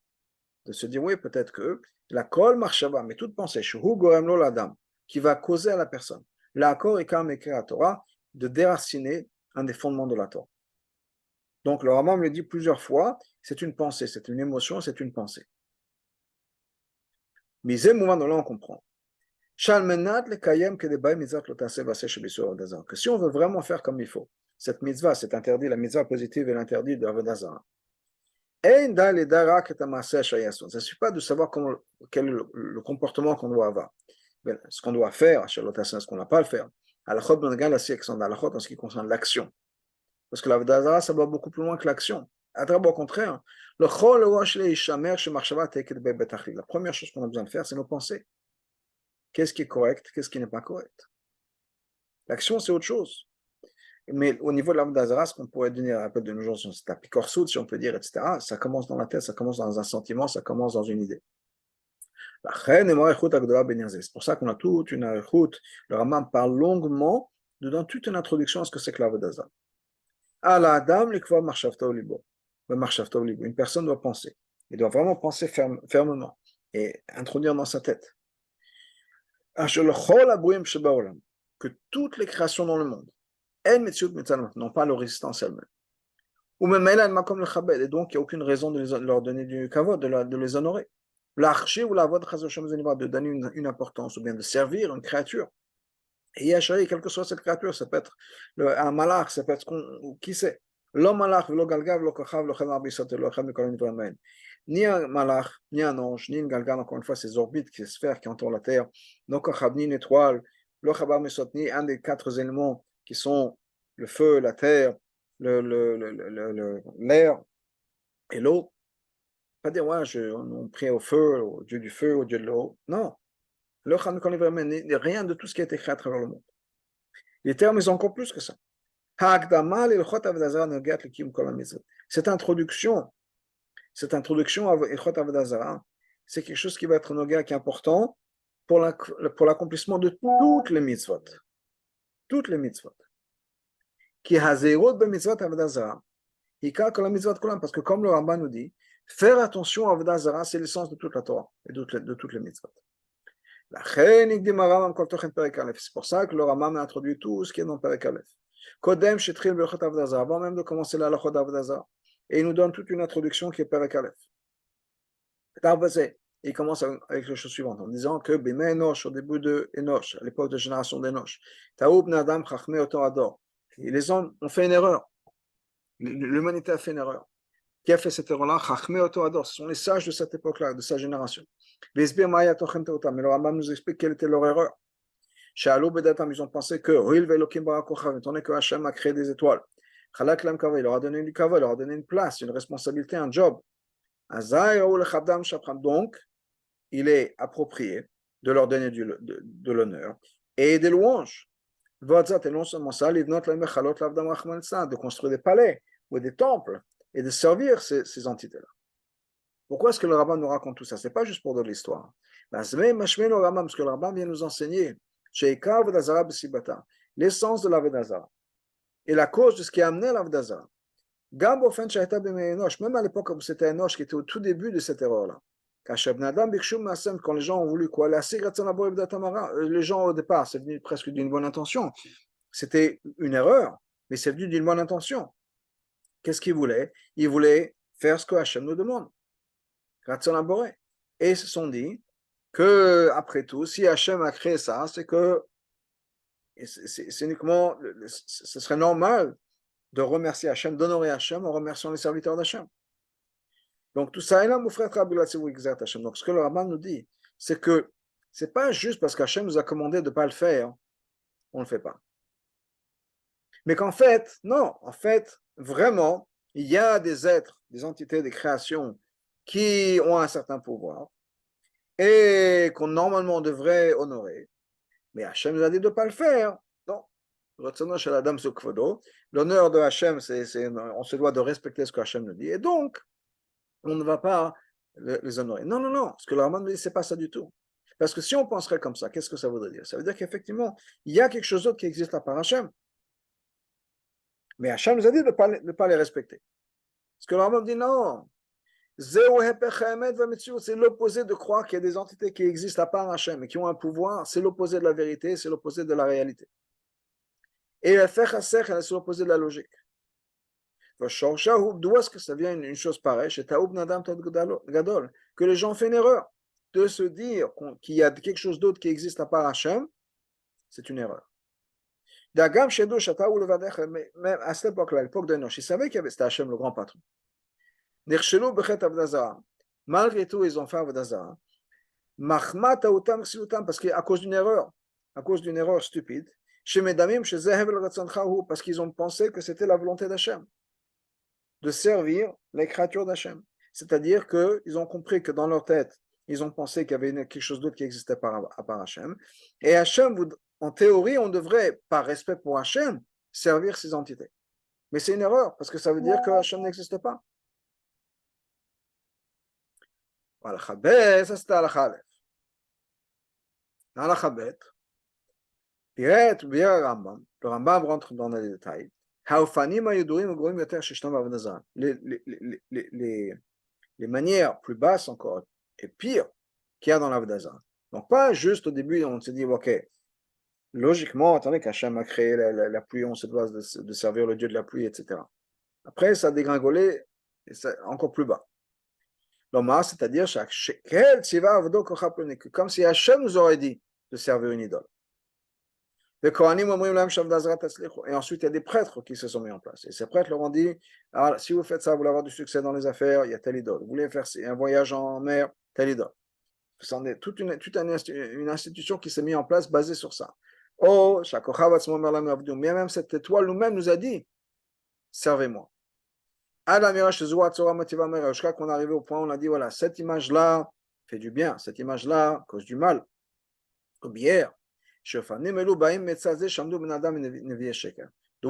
de se dire, oui, peut-être que la kol marshava, mais toute pensée, qui va causer à la personne, l'accord est comme écrit à la Torah, de déraciner un des fondements de la Torah. Donc le Rambam le dit plusieurs fois, c'est une pensée, c'est une émotion, c'est une pensée. Mais mouvement là on comprend. Que si on veut vraiment faire comme il faut, cette mitzvah, cet interdit, la mitzvah positive et l'interdit de Avodah Zarah, il ne suffit pas de savoir quel est le comportement qu'on doit avoir, ce qu'on doit faire, ce qu'on n'a pas à le faire. Halachot ben la section d'halachot en ce qui concerne l'action. Parce que l'Avodah Zarah, ça va beaucoup plus loin que l'action. À travers au contraire, la première chose qu'on a besoin de faire, c'est nos pensées. Qu'est-ce qui est correct, qu'est-ce qui n'est pas correct. L'action, c'est autre chose. Mais au niveau de l'Avodah Zarah, ce qu'on pourrait donner un peu de nos jours, c'est un picorsoud, si on peut dire, etc., ça commence dans la tête, ça commence dans un sentiment, ça commence dans une idée. C'est pour ça qu'on a toute une arichut. Le Rambam parle longuement, dedans toute une introduction à ce que c'est que l'Avodah Zarah. Une personne doit penser. Il doit vraiment penser fermement et introduire dans sa tête que toutes les créations dans le monde n'ont pas leur résistance elles-mêmes. Et donc, il n'y a aucune raison de leur donner du kavod, de les honorer. L'archer ou la voix de donner une importance ou bien de servir une créature. Et quelle que soit cette créature, ça peut être un malach, ça peut être qui sait. L'homme malach, ni un malach, ni un ange, ni une galgal, encore une fois, ces orbites, ces sphères qui entourent la Terre, ni une étoile, ni un des 4 éléments qui sont le feu, la terre, l'air et l'eau. Pas dire, ouais, on prie au feu, au Dieu du feu, au Dieu de l'eau. Non. Rien de tout ce qui a été créé à travers le monde. Les termes, ils ont encore plus que ça. Cette introduction à Ilchot Avodah Zarah, c'est quelque chose qui va être noga, qui est important pour l'accomplissement de toutes les mitzvot. Toutes les mitzvot. Qui hazerot be mitzvot Avodah Zarah. Parce que comme le Rambam nous dit, faire attention à Avodah Zarah, c'est l'essence de toute la Torah et de toutes les mitzvot. C'est pour ça que le Rambam a introduit tout ce qui est dans Perek Aleph. Avant même de commencer la halachot d'Avodah Zarah. Et il nous donne toute une introduction qui est Perek Aleph. Il commence avec la chose suivante en disant que Bimei Enosh, au début de Enosh, à l'époque de génération d'Enosh, Taoub Nadam Chachmei Oto Ador. Les hommes ont fait une erreur. L'humanité a fait une erreur. Qui a fait cette erreur-là? Chachmei Oto Ador. Ce sont les sages de cette époque-là, de sa génération. Mais le Rambam nous explique quelle était leur erreur. Ils ont pensé que étant donné que Hachem a créé des étoiles, il leur a donné du kavod, il leur a donné une place, une responsabilité, un job. Donc, il est approprié de leur donner de l'honneur et des louanges. Et non seulement ça, de construire des palais ou des temples et de servir ces entités-là. Pourquoi est-ce que le rabbin nous raconte tout ça? Ce n'est pas juste pour de l'histoire. Parce que le rabbin vient nous enseigner l'essence de l'Avodah Zarah et la cause de ce qui a amené l'Avodah Zarah. Même à l'époque où c'était Enoch qui était au tout début de cette erreur-là. Quand les gens ont voulu quoi, les gens au départ, c'est venu presque d'une bonne intention. C'était une erreur, mais c'est venu d'une bonne intention. Qu'est-ce qu'ils voulaient? Ils voulaient faire ce que Hachem nous demande. Et ils se sont dit que, après tout, si Hachem a créé ça, c'est que c'est uniquement, ce serait normal de remercier Hachem, d'honorer Hachem en remerciant les serviteurs d'Hachem. Donc tout ça est là, mon frère Hachem. Donc ce que le Rambam nous dit, c'est que c'est pas juste parce qu'Hachem nous a commandé de ne pas le faire, on ne le fait pas. Mais qu'en fait, non, en fait, vraiment, il y a des êtres, des entités, des créations qui ont un certain pouvoir et qu'on normalement devrait honorer. Mais Hachem nous a dit de ne pas le faire. Non. L'honneur de Hachem, on se doit de respecter ce que Hachem nous dit. Et donc, on ne va pas les honorer. Non, non, non. Ce que le Rambam nous dit, ce n'est pas ça du tout. Parce que si on penserait comme ça, qu'est-ce que ça voudrait dire? Ça veut dire qu'effectivement, il y a quelque chose d'autre qui existe à part Hachem. Mais Hachem nous a dit de ne pas les respecter. Parce que le Rambam dit non. C'est l'opposé de croire qu'il y a des entités qui existent à part Hachem et qui ont un pouvoir. C'est l'opposé de la vérité, c'est l'opposé de la réalité. Et le c'est l'opposé de la logique. D'où est-ce que ça vient une chose pareille? Que les gens font une erreur. de se dire qu'il y a quelque chose d'autre qui existe à part Hachem, c'est une erreur. Dagam Shedo Shata ou le Vadech, même à cette époque-là, à l'époque de Noach, ils savaient qu'il y avait c'était Hachem, le grand patron. Nershelu Bechet Avdazara. Malgré tout, ils ont fait Avdazara. Mahmat Aoutam Ksilutam, parce qu'à cause d'une erreur, stupide, chez Medamim, chez Zehev el Ratzanchahu, parce qu'ils ont pensé que c'était la volonté d'Hachem, de servir les créatures d'Hachem. C'est-à-dire qu'ils ont compris que dans leur tête, ils ont pensé qu'il y avait quelque chose d'autre qui existait à part Hachem. Et Hachem, en théorie, on devrait, par respect pour Hachem, servir ces entités. Mais c'est une erreur, parce que ça veut dire que Hachem n'existe pas. Voilà, ça c'était Halakha Aleph. Halakha Bet, le Rambam rentre dans les détails. Les manières plus basses encore et pires qu'il y a dans l'Avodazara. Donc pas juste au début, on se dit, ok, logiquement, attendez qu'Hachem a créé la pluie, on se doit de servir le Dieu de la pluie, etc. Après, ça a dégringolé et encore plus bas. L'Omar, c'est-à-dire que comme si Hachem nous aurait dit de servir une idole. Et ensuite, il y a des prêtres qui se sont mis en place. Et ces prêtres leur ont dit, ah, si vous faites ça, vous voulez avoir du succès dans les affaires, il y a telle idole. Vous voulez faire un voyage en mer, telle idole. C'est toute une institution qui s'est mise en place basée sur ça. Oh, même cette étoile nous-mêmes nous a dit, servez-moi. Jusqu'à qu'on est arrivé au point où on a dit, voilà, cette image-là fait du bien, cette image-là cause du mal. D'où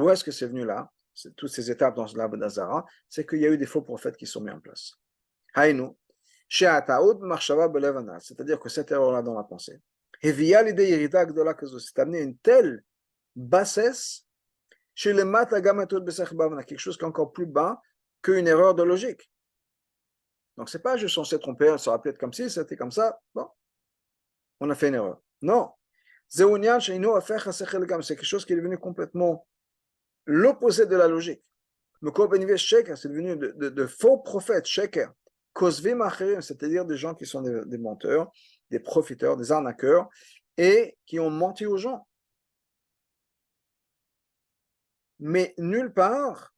est-ce que c'est venu là? Toutes ces étapes dans l'Avodazara, c'est qu'il y a eu des faux prophètes qui sont mis en place. C'est-à-dire que cette erreur-là dans la pensée, c'est amené une telle bassesse chez les quelque chose qui est encore plus bas qu'une erreur de logique. Donc, c'est pas juste on s'est trompé, ça aurait pu être comme si, c'était comme ça, bon, on a fait une erreur. Non. C'est quelque chose qui est devenu complètement l'opposé de la logique. C'est devenu de faux prophètes, sheker, c'est-à-dire des gens qui sont des menteurs, des profiteurs, des arnaqueurs, et qui ont menti aux gens. Mais nulle part,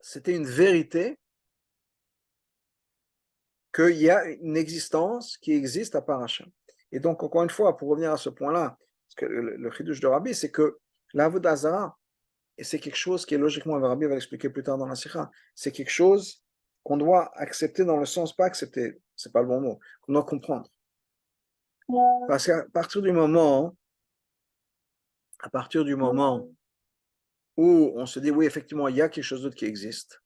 c'était une vérité qu'il y a une existence qui existe à part Hachem. Et donc, encore une fois, pour revenir à ce point-là, parce que le chidouche de Rabbi, c'est que l'Avodazara, et c'est quelque chose qui est logiquement, Rabbi va l'expliquer plus tard dans la Sikha, c'est quelque chose qu'on doit accepter dans le sens, pas accepter, c'est pas le bon mot, qu'on doit comprendre. Parce qu'à partir du moment où on se dit, oui, effectivement, il y a quelque chose d'autre qui existe,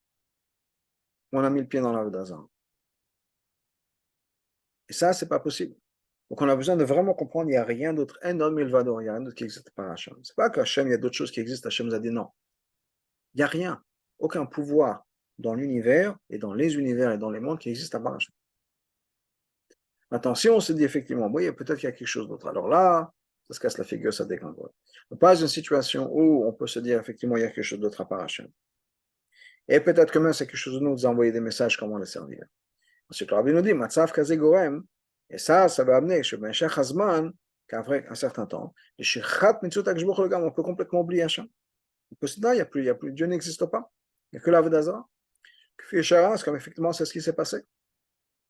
on a mis le pied dans l'Avodazara. Et ça, c'est pas possible. Donc, on a besoin de vraiment comprendre, il n'y a rien d'autre, un homme ilvador, il n'y a rien d'autre qui existe par Hachem. C'est pas qu'Hachem, il y a d'autres choses qui existent, Hachem nous a dit non. Il n'y a rien, aucun pouvoir dans l'univers et dans les univers et dans les mondes qui existent à part Hachem. Maintenant, si on se dit effectivement, oui, peut-être qu'il y a quelque chose d'autre, alors là, ça se casse la figure, ça dégringole. Pas une situation où on peut se dire effectivement, il y a quelque chose d'autre à part Hachem. Et peut-être que même c'est quelque chose de nous envoyer des messages comment le servir. Ensuite, le Rabbi nous dit, Matzav Kaze Gorem, et ça va amener, qu'après un certain temps, on peut complètement oublier Hachem. On peut se dire, il y a plus, Dieu n'existe pas. Il n'y a que l'Avodazara. C'est comme effectivement, c'est ce qui s'est passé.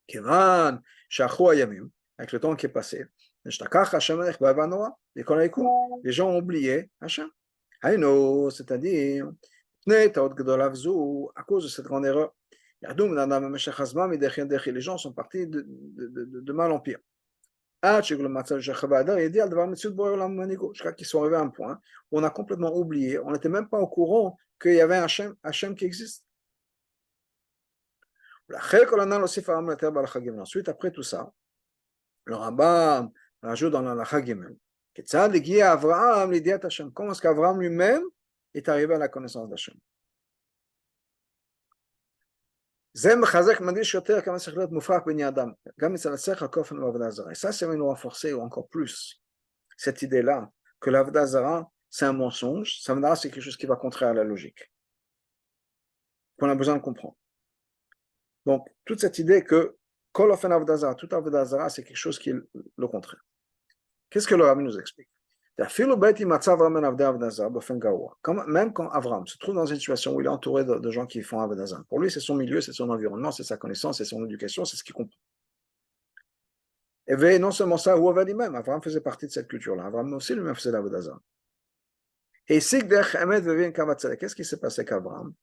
Kevan, avec le temps qui est passé, les gens ont oublié Hachem. C'est-à-dire, à cause de cette grande erreur, les gens sont partis de mal en pire. Jusqu'à qu'ils sont arrivés à un point où on a complètement oublié, on n'était même pas au courant qu'il y avait un Hachem qui existe. Ensuite, après tout ça, le Rambam rajoute dans la Chagimel, comment est-ce qu'Avraham lui-même est arrivé à la connaissance d'Hachem. Et ça, c'est nous renforcer encore plus cette idée-là que l'Avodazara, c'est un mensonge, ça veut c'est quelque chose qui va contraire à la logique, qu'on a besoin de comprendre. Donc, toute cette idée que Kol ofen avodah zara, tout avodah zara, c'est quelque chose qui est le contraire. Qu'est-ce que le Rabbi nous explique? Même quand Avram se trouve dans une situation où il est entouré de gens qui font avodah zara, pour lui c'est son milieu, c'est son environnement, c'est sa connaissance, c'est son éducation, c'est ce qu'il comprend. Et non seulement ça, ou même, Avram faisait partie de cette culture-là. Avram aussi lui-même faisait l'avodah zara. Et qu'est-ce qui s'est passé avec Avram?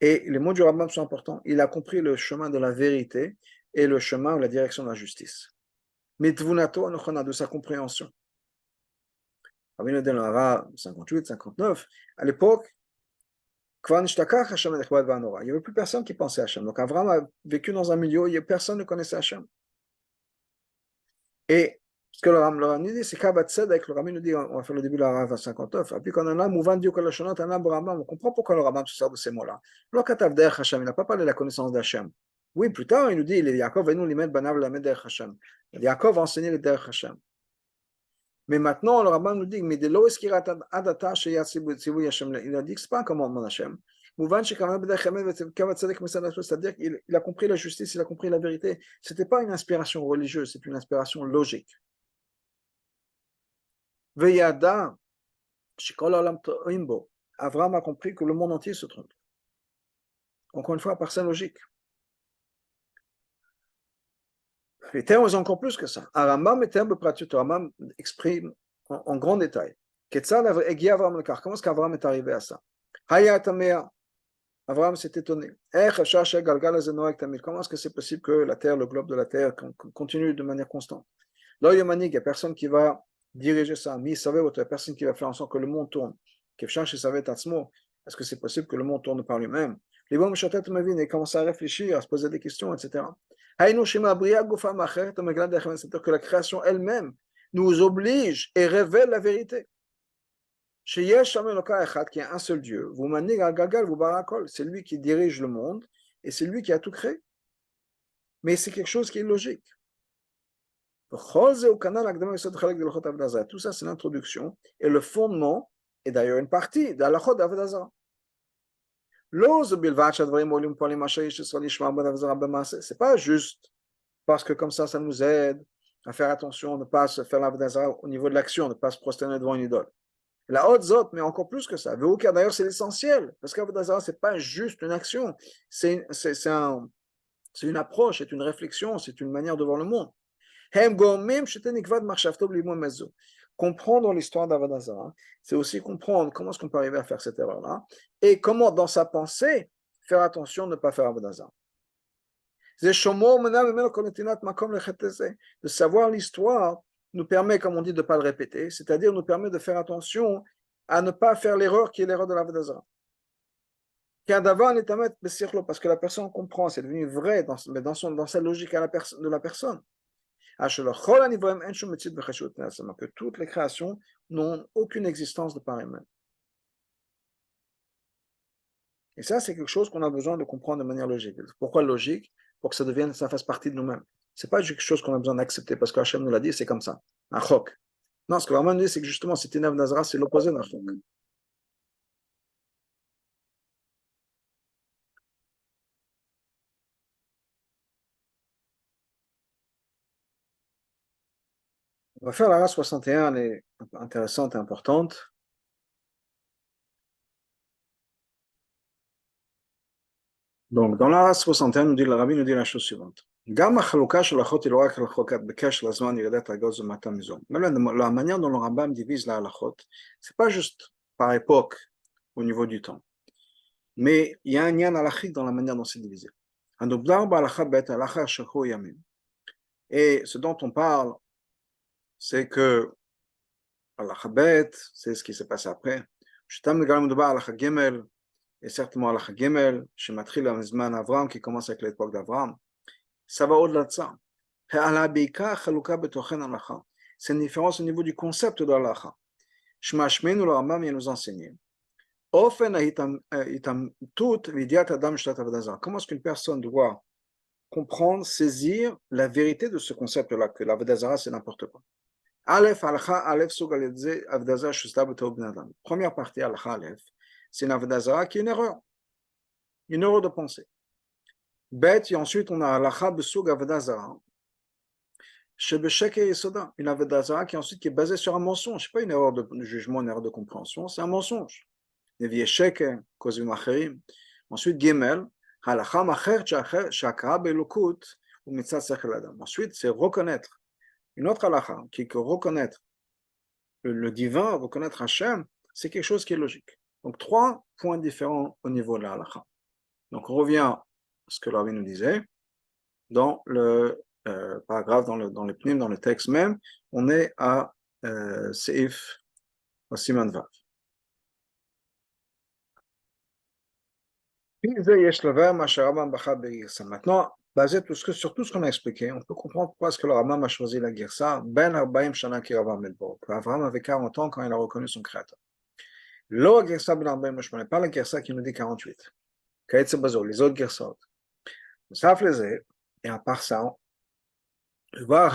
Et les mots du Rambam sont importants. Il a compris le chemin de la vérité et le chemin ou la direction de la justice. Mitvunato anochana, de sa compréhension. Rabbi Nodel Hara, 58, 59, à l'époque, il n'y avait plus personne qui pensait à Hachem. Donc Avram a vécu dans un milieu où personne ne connaissait Hachem. Et ce que le Rambam dit, c'est qu'Abat Tzedek, le Rambam nous dit, on va faire le début de la Rava 59, et puis quand on a Mouvan Dieu Kolashonot, on comprend pourquoi le Rambam se sert de ces mots-là. Il n'a pas parlé de la connaissance d'Hachem. Oui, plus tard, il nous dit, Yaakov, nous limet banav la derech Hachem. Yaakov a enseigné le derech Hachem. Mais maintenant, le Rambam nous dit, mais de l'eau il a dit que ce n'est pas un commandement d'Hachem. C'est-à-dire qu'il a compris la justice, il a compris la vérité. Ce n'était pas une inspiration religieuse, c'est une inspiration logique. Veyada, Avram a compris que le monde entier se trompe. Encore une fois, par sa logique. Les termes sont encore plus que ça. Rambam exprime en grand détail. Comment est-ce qu'Avram est arrivé à ça? Avram s'est étonné. Comment est-ce que c'est possible que la Terre, le globe de la Terre, continue de manière constante? Là, il n'y a personne qui va diriger ça. Il y a personne qui va faire en sorte que le monde tourne. Est-ce que c'est possible que le monde tourne par lui-même? Les bons il commence à réfléchir, à se poser des questions, etc. C'est-à-dire que la création elle-même nous oblige et révèle la vérité. Qu'il y a un seul Dieu, c'est lui qui dirige le monde et c'est lui qui a tout créé. Mais c'est quelque chose qui est logique. Tout ça, c'est l'introduction et le fondement, et d'ailleurs une partie de la Chod d'Avodah Zara. C'est pas juste parce que comme ça nous aide à faire attention, ne pas se faire l'Avodah Zara au niveau de l'action, ne pas se prosterner devant une idole. La haute zot, mais encore plus que ça. D'ailleurs, c'est l'essentiel. Parce qu'Avodah Zara, ce n'est pas juste une action. C'est une approche, c'est une réflexion, c'est une manière de voir le monde. Comprendre l'histoire d'Avodah Zara, c'est aussi comprendre comment est-ce qu'on peut arriver à faire cette erreur-là et comment, dans sa pensée, faire attention de ne pas faire Avodah Zara. De savoir l'histoire nous permet, comme on dit, de ne pas le répéter, c'est-à-dire nous permet de faire attention à ne pas faire l'erreur qui est l'erreur de l'Avodah Zara. Parce que la personne comprend, c'est devenu vrai dans sa logique de la personne. Que toutes les créations n'ont aucune existence de par elles-mêmes. Et ça, c'est quelque chose qu'on a besoin de comprendre de manière logique. Pourquoi logique? Pour que ça fasse partie de nous-mêmes. Ce n'est pas quelque chose qu'on a besoin d'accepter parce qu'Hachem nous l'a dit, c'est comme ça. Un chok. Non, ce que vraiment dit, c'est que justement, cette Avodah Zara, c'est l'opposé d'un chok. On va faire la race 61, elle est intéressante et importante. Donc, dans la race 61, le Rabbi nous dit la chose suivante. Même la manière dont le Rambam divise la halachot, ce n'est pas juste par époque au niveau du temps, mais il y a un lien halachique dans la manière dont c'est divisé. Et ce dont on parle, c'est que halachabet, c'est ce qui s'est passé après. Et certainement halakha gimel, shematril amizman Avram, qui commence avec l'époque d'Avram. Ça va au-delà de ça. C'est une différence au niveau du concept de l'halakha. Shmashmenu, le Rambam vient nous enseigner. Comment est-ce qu'une personne doit comprendre, saisir la vérité de ce concept-là, que l'Avodah Zara, c'est n'importe quoi. Première partie, halakha alef, c'est une Avodah Zara qui est une erreur de pensée. bête, et ensuite on a halakha besug avodah zara. Shebeshek et Yesoda, une avodah zara qui ensuite qui est basée sur un mensonge, pas une erreur de jugement, une erreur de compréhension, c'est un mensonge. Nevieshek, kozim acherim. Ensuite, Gimel, halakha macher shakra belokut ou mitzat sechel adam. Ensuite, c'est reconnaître une autre halakha qui est que reconnaître le divin, reconnaître Hachem, c'est quelque chose qui est logique. Donc, 3 points différents au niveau de la halakha. Donc, on revient à ce que l'Arbi nous disait dans le paragraphe, dans les pnim, dans le texte même, on est à Seif, au Siman Vav. Maintenant, basé sur tout ce qu'on a expliqué, on peut comprendre pourquoi est-ce que le Rambam a choisi la Girsa, Ben Arbaim Shana ki Avraham Melbo. Avraham avait 40 ans quand il a reconnu son créateur. Lo Girsa Ben Arbaim Shana, pas la Girsa qui nous dit 48. Kaetze Bazo, les autres Girsot. Ça faisait, et à part ça, on va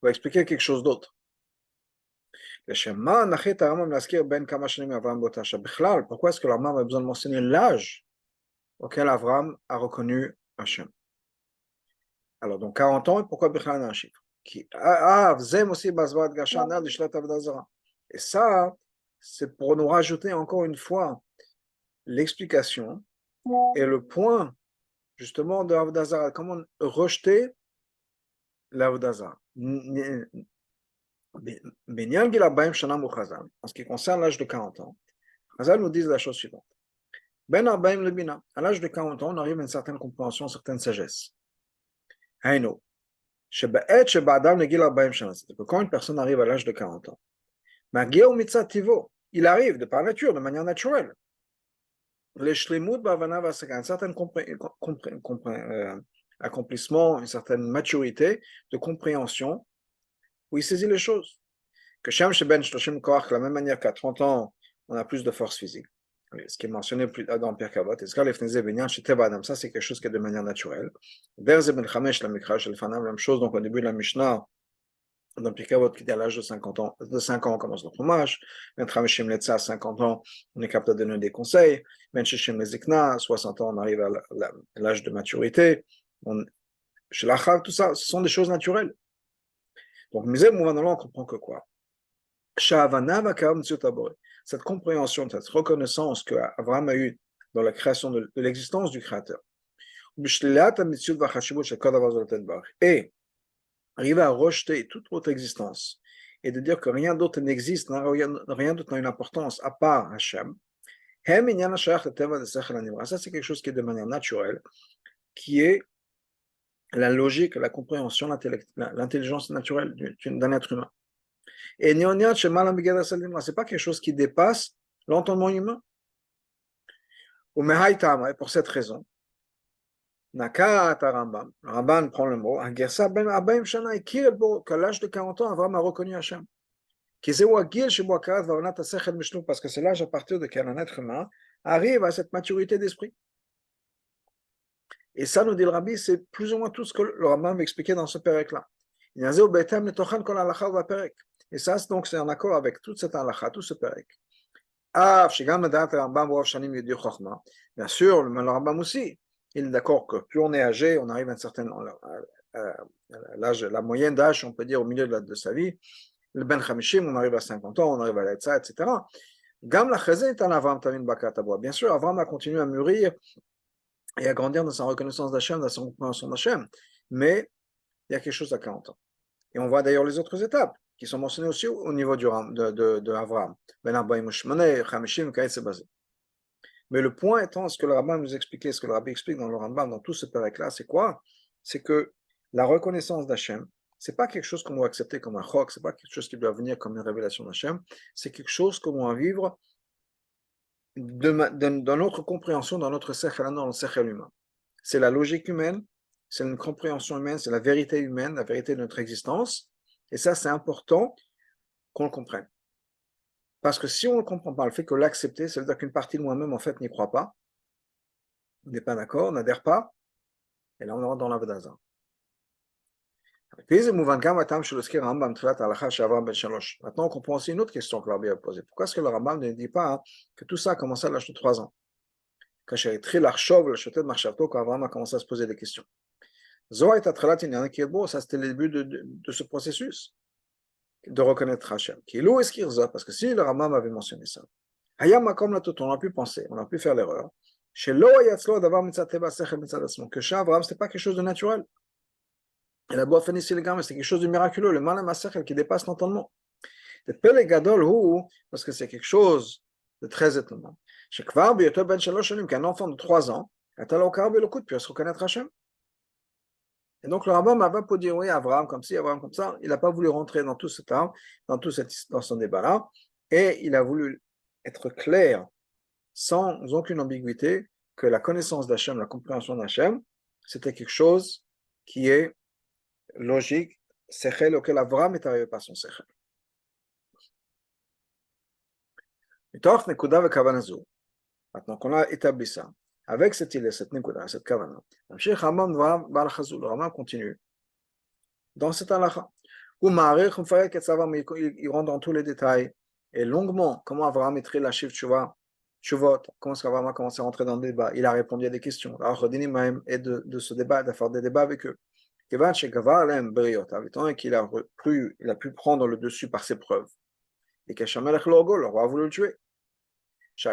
expliquer quelque chose d'autre. Pourquoi est-ce que le Rambam a besoin de mentionner l'âge auquel Avraham a reconnu Hachem? Alors, donc 40 ans, pourquoi Bichlal un chiffre? Et ça, c'est pour nous rajouter encore une fois l'explication et le point justement de Avodazara. Comment rejeter l'Avodazara? En ce qui concerne l'âge de 40 ans, Chazal nous dit la chose suivante. Ben Arbaim le Bina, à l'âge de 40 ans, on arrive à une certaine compréhension, une certaine sagesse. Haino. C'est-à-dire que quand une personne arrive à l'âge de 40 ans, il arrive de par nature, de manière naturelle, un certain accomplissement, une certaine maturité de compréhension, où il saisit les choses. Que de la même manière qu'à 30 ans, on a plus de force physique. Ce qui est mentionné plus dans Pierre Kavot, ça c'est quelque chose qui est de manière naturelle. La même chose, donc au début de la Mishnah, dans Pirkei Avot, qui est à l'âge de 50 ans, de 5 ans, on commence notre hommage. Ben Chameshim Letza, à 50 ans, on est capable de donner des conseils. Ben Shishim Lezikna, à 60 ans, on arrive à l'âge de maturité. Chez l'Achav, tout ça, ce sont des choses naturelles. Donc, Mizé Mouvanala, on comprend que quoi? Cette compréhension, cette reconnaissance que Abraham a eue dans la création de l'existence du Créateur. Et arriver à rejeter toute autre existence et de dire que rien d'autre n'existe, rien d'autre n'a une importance à part Hachem, ça c'est quelque chose qui est de manière naturelle, qui est la logique, la compréhension, l'intelligence naturelle d'un être humain. Et c'est pas quelque chose qui dépasse l'entendement humain. Et pour cette raison, Nakat Rambam, Rambam prend le mot, qu'à l'âge de 40 ans, Abraham a reconnu Hachem. Parce que c'est l'âge à partir de quel un être humain arrive à cette maturité d'esprit. Et ça, nous dit le Rabbi, c'est plus ou moins tout ce que le Rambam va expliquer dans ce pérec-là. Et ça, donc, c'est en accord avec toute cette halakha, tout ce pérec. Bien sûr, le Rambam aussi, il est d'accord que plus on est âgé, on arrive à une certaine l'âge, la moyenne d'âge, on peut dire, au milieu de sa vie. Le Ben Chamishim, on arrive à 50 ans, on arrive à l'Etza, etc. Gam la Chazé est un Avram Tamin Bakataboa. Bien sûr, Avram a continué à mûrir et à grandir dans sa reconnaissance d'Hachem, dans sa compréhension d'Hachem, mais il y a quelque chose à 40 ans. Et on voit d'ailleurs les autres étapes qui sont mentionnées aussi au niveau de Avram. Ben Arbaim Ushmane, Chamishim, Kaetze Bazé. Mais le point étant, ce que le Rambam nous expliquait, ce que le Rabbi explique dans le Rambam, dans tout ce pérec-là, c'est quoi? C'est que la reconnaissance d'Hachem, c'est pas quelque chose qu'on doit accepter comme un chok, c'est pas quelque chose qui doit venir comme une révélation d'Hachem, c'est quelque chose qu'on doit vivre dans notre compréhension, dans notre sechel, dans le sechel humain. C'est la logique humaine, c'est une compréhension humaine, c'est la vérité humaine, la vérité de notre existence, et ça, c'est important qu'on le comprenne. Parce que si on ne le comprend pas, le fait que l'accepter, ça veut dire qu'une partie de moi-même, en fait, n'y croit pas, on n'est pas d'accord, on n'adhère pas, et là, on rentre dans l'Avodazara. Maintenant, on comprend aussi une autre question que le Rabbi a posée. Pourquoi est-ce que le Rambam ne dit pas que tout ça a commencé à l'âge de 3 ans? כאשר התחיל לחשוב ולשוטט מחשבתו, qu'Abraham a commencé à se poser des questions. זו הייתה תחילת עניין הקרבו, ça c'était le début de ce processus, de reconnaître Hachem. כאילו הוא הזכיר זאת, parce que si le Rambam avait mentionné ça, היה מקום לטעות, on a pu penser, on a pu faire l'erreur, שלא היה אצלו הדבר מצד טבע השכל מצד עצמו, que chez Abraham c'était pas quelque chose de naturel, אלא באופן ניסי לגמרי, c'est quelque chose de miraculeux, למעלה מהשכל qui dépasse l'entendement. פלא גדול הוא, parce que c'est quelque chose de très étonnant, שכבר בהיותו בן 3 שנים, qu'un enfant de 3 ans, הייתה לו הכרה באלוקות, puis à se reconnaître Hachem. Et donc le Rambam n'a pas pu dire oui, Abraham comme ci, Abraham comme ça, il n'a pas voulu rentrer dans tout cet arbre, dans son débat-là, et il a voulu être clair, sans aucune ambiguïté, que la connaissance d'Hachem, la compréhension d'Hachem, c'était quelque chose qui est logique, sechel, auquel Abraham est arrivé par son sechel. Maintenant qu'on a établi ça, avec cette idée, cette nekuda, cette kavana, le Rambam continue dans cette halakha. Il rentre dans tous les détails et longuement comment Abraham est très lâché, Shuvot, comment est-ce qu'Abraham a commencé à rentrer dans le débat. Il a répondu à des questions. Et de ce débat, de faire des débats avec eux. Il a pu prendre le dessus par ses preuves. Et le roi a voulu le tuer. Il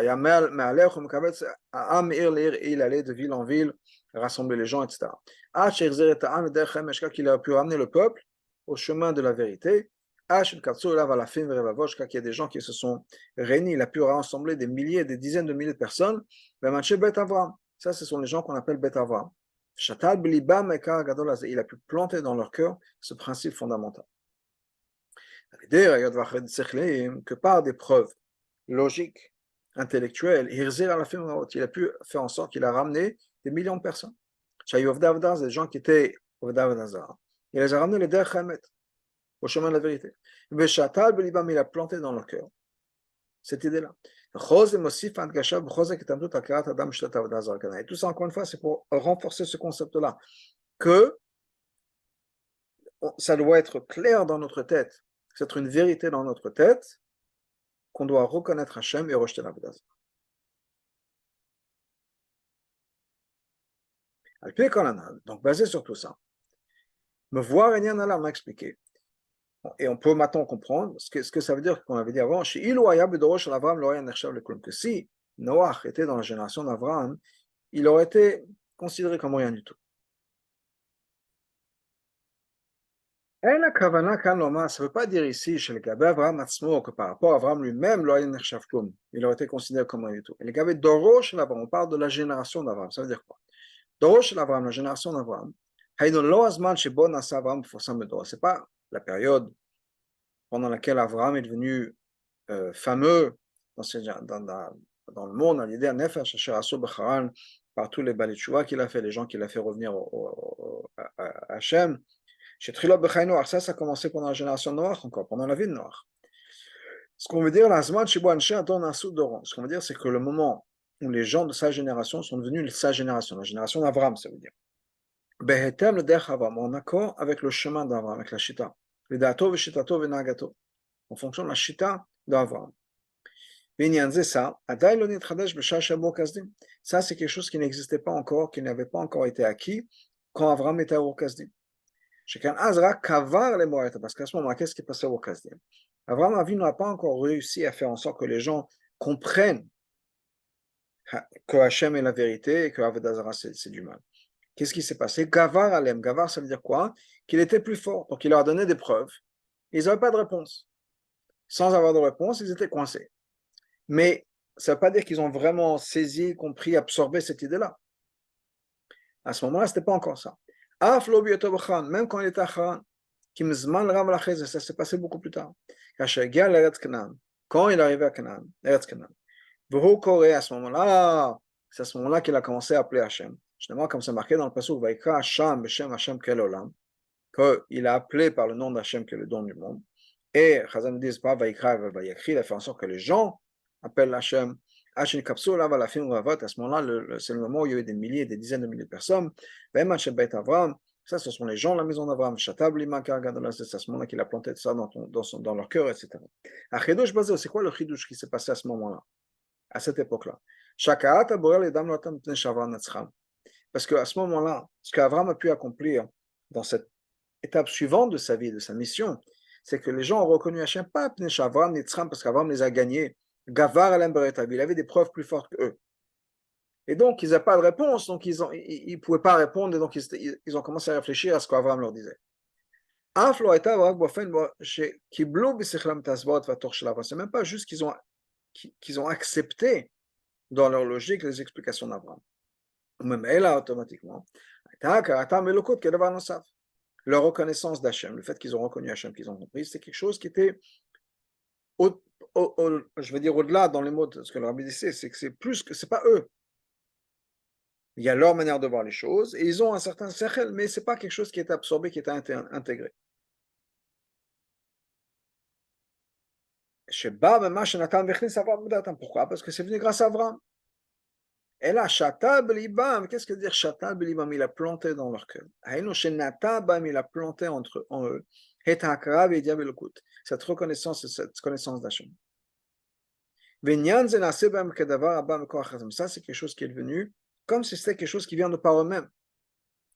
allait de ville en ville, rassembler les gens, etc. Qu'il a pu ramener le peuple au chemin de la vérité. Qu'il y a des gens qui se sont réunis, il a pu rassembler des milliers, des dizaines de milliers de personnes. Ça, ce sont les gens qu'on appelle Bet Avraham. Il a pu planter dans leur cœur ce principe fondamental. Que par des preuves logiques, intellectuelles, il a pu faire en sorte qu'il a ramené des millions de personnes. Des gens qui étaient il les a ramenés les Derech Hamet, au chemin de la vérité. Il a planté dans leur cœur cette idée-là. Et tout ça, encore une fois, c'est pour renforcer ce concept-là, que ça doit être clair dans notre tête, c'est une vérité dans notre tête, qu'on doit reconnaître Hachem et rejeter l'Avodah Zarah. Donc, basé sur tout ça, me voir et Nianala m'a expliqué. Et on peut maintenant comprendre ce que ça veut dire qu'on avait dit avant, que si Noach était dans la génération d'Abraham, il aurait été considéré comme rien du tout. Ça ne veut pas dire ici que par rapport à Abraham lui-même, il aurait été considéré comme rien du tout. On parle de la génération d'Abraham. Ça veut dire quoi? La génération d'Abraham, c'est pas la période pendant laquelle Abraham est devenu fameux dans le monde, à l'idée par tous les Baalei Teshuva qu'il a fait, les gens qu'il a fait revenir à Hachem. Ça a commencé pendant la génération de Noach, encore pendant la vie de Noach. Ce qu'on veut dire, ce qu'on veut dire, c'est que le moment où les gens de sa génération sont devenus sa génération, la génération d'Abraham, ça veut dire. En accord avec le chemin d'Abraham, avec la Shita. En fonction de la Shita d'Abraham. Ça, c'est quelque chose qui n'existait pas encore, qui n'avait pas encore été acquis quand Abraham était à Ur-Kasdim. Parce qu'à ce moment-là, qu'est-ce qui est passé au Kasdim? Abraham Avinu n'a pas encore réussi à faire en sorte que les gens comprennent que Hachem est la vérité et que Avodah Zarah c'est du mal. Qu'est-ce qui s'est passé? Gavar Alem. Gavar, ça veut dire quoi? Qu'il était plus fort. Donc il leur a donné des preuves. Ils n'avaient pas de réponse. Sans avoir de réponse, ils étaient coincés. Mais ça ne veut pas dire qu'ils ont vraiment saisi, compris, absorbé cette idée-là. À ce moment-là, ce n'était pas encore ça. Même quand il était à Haran, ça s'est passé beaucoup plus tard. Quand il est arrivé à Canaan, à ce moment-là, c'est à ce moment-là qu'il a commencé à appeler Hachem. Justement, comme c'est marqué dans le passage, qu'il a appelé par le nom d'Hachem, qui est le don du monde. Et Chazal ne dit pas il a fait en sorte que les gens appellent Hachem. À ce moment-là, c'est le moment où il y a eu des milliers, des dizaines de milliers de personnes. Ça, ce sont les gens de la maison d'Abraham. C'est à ce moment-là qu'il a planté ça dans leur cœur, etc. C'est quoi le chidouche qui s'est passé à ce moment-là, à cette époque-là? Parce qu'à ce moment-là, ce qu'Avram a pu accomplir dans cette étape suivante de sa vie, de sa mission, c'est que les gens ont reconnu Hachem, pas Pnei Shavram, Nitzram, parce qu'Avram les a gagnés. Gavar Alem Beretav, il avait des preuves plus fortes qu'eux. Et donc, ils n'avaient pas de réponse, donc ils ne pouvaient pas répondre, et donc ils ont commencé à réfléchir à ce qu'Avram leur disait. C'est même pas juste qu'ils ont accepté dans leur logique les explications d'Avram. Même là, automatiquement, leur reconnaissance d'Hachem, le fait qu'ils ont reconnu Hachem, qu'ils ont compris, c'est quelque chose qui était, je veux dire, au-delà dans les mots de ce que le Rabbi disait, c'est que c'est plus que, c'est pas eux. Il y a leur manière de voir les choses, et ils ont un certain sechel, mais c'est pas quelque chose qui est absorbé, qui est intégré. Pourquoi? Parce que c'est venu grâce à Avram. Et là, Shatal Belibam, qu'est-ce que veut dire Shatal Belibam? Il a planté dans leur cœur. Il a planté en eux. Cette reconnaissance et cette connaissance d'Hachem. Ça, c'est quelque chose qui est devenu comme si c'était quelque chose qui vient de par eux-mêmes.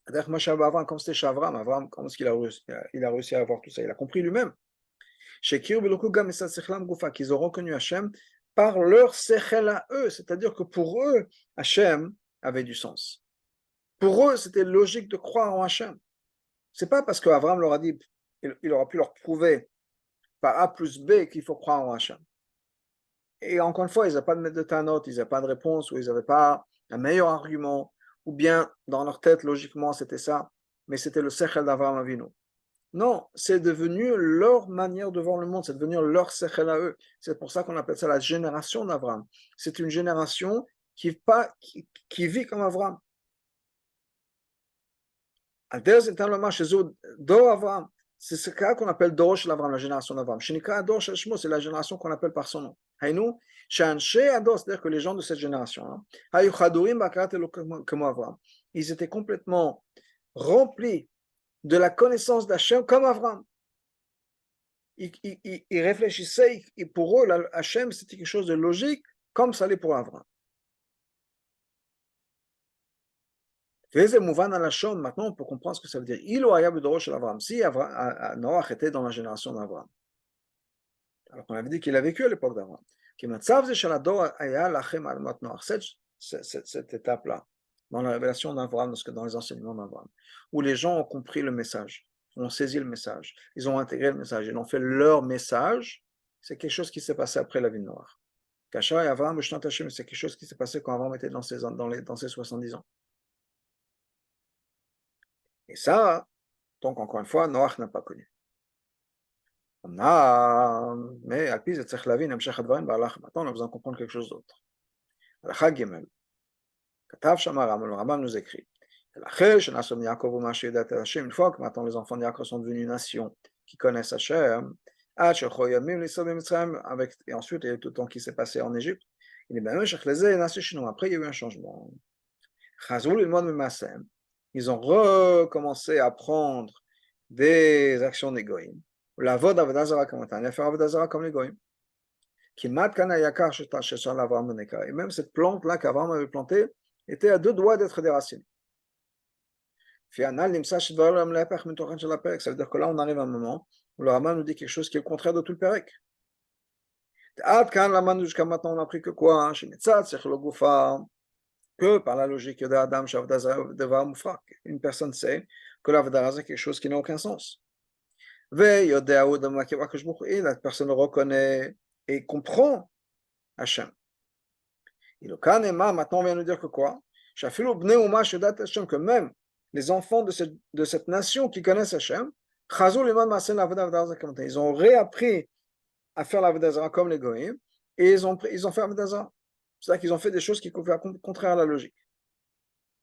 C'est-à-dire que comme c'était Shavram, Avram, comment est-ce qu'il a réussi? Il a réussi à avoir tout ça? Il a compris lui-même. Qu'ils ont reconnu Hachem par leur sechel à eux, c'est-à-dire que pour eux, Hachem avait du sens. Pour eux, c'était logique de croire en Hachem. C'est pas parce qu'Avram leur a dit, il aura pu leur prouver par A plus B qu'il faut croire en Hachem. Et encore une fois, ils n'avaient pas de tanot, ils n'avaient pas de réponse, ou ils n'avaient pas un meilleur argument, ou bien dans leur tête, logiquement, c'était ça, mais c'était le sechel d'Avram Avinu. Non, c'est devenu leur manière de voir le monde, c'est devenu leur sechel à eux. C'est pour ça qu'on appelle ça la génération d'Avram. C'est une génération qui vit comme Avram. C'est ce cas qu'on appelle Dorosh l'Avram, la génération d'Avram. C'est la génération qu'on appelle par son nom. C'est-à-dire que les gens de cette génération, ils étaient complètement remplis de la connaissance d'Hachem comme Avram. Ils réfléchissaient, et pour eux, Hachem, c'était quelque chose de logique, comme ça l'est pour Avram. Maintenant, on peut comprendre ce que ça veut dire. Si Noach était dans la génération d'Avram, alors qu'on avait dit qu'il a vécu à l'époque d'Avram, cette étape-là, dans la révélation d'Avram, dans les enseignements d'Avram, où les gens ont compris le message, ont saisi le message, ils ont intégré le message, ils ont fait leur message, c'est quelque chose qui s'est passé après la vie de Noach. Kasha et Avram, c'est quelque chose qui s'est passé quand Avram était dans ses 70 ans. Et ça, donc encore une fois, Noach n'a pas connu. Mais maintenant, on a besoin de comprendre quelque chose d'autre. Le Rambam nous écrit. Une fois que maintenant les enfants de Yaakov sont devenus une nation qui connaissent Hachem, et ensuite il y a eu tout le temps qui s'est passé en Égypte, après il y a eu un changement. Ils ont recommencé à prendre des actions d'égoïme. La vod avodazara comme on a fait avodazara comme l'égoïme. Et même cette plante-là qu'Avram avait plantée était à 2 doigts d'être déracinée. Ça veut dire que là, on arrive à un moment où le Rambam nous dit quelque chose qui est le contraire de tout le Pérec. Jusqu'à maintenant, on a appris que quoi? Que par la logique d'Adam, une personne sait que l'Avdara, c'est quelque chose qui n'a aucun sens. Et la personne reconnaît et comprend Hachem. Et le Kanema, maintenant on vient nous dire que quoi? Que même les enfants de cette nation qui connaissent Hachem, ils ont réappris à faire l'Avodazara comme les Goïms, et ils ont fait l'Avodazara. C'est-à-dire qu'ils ont fait des choses qui sont contraires à la logique.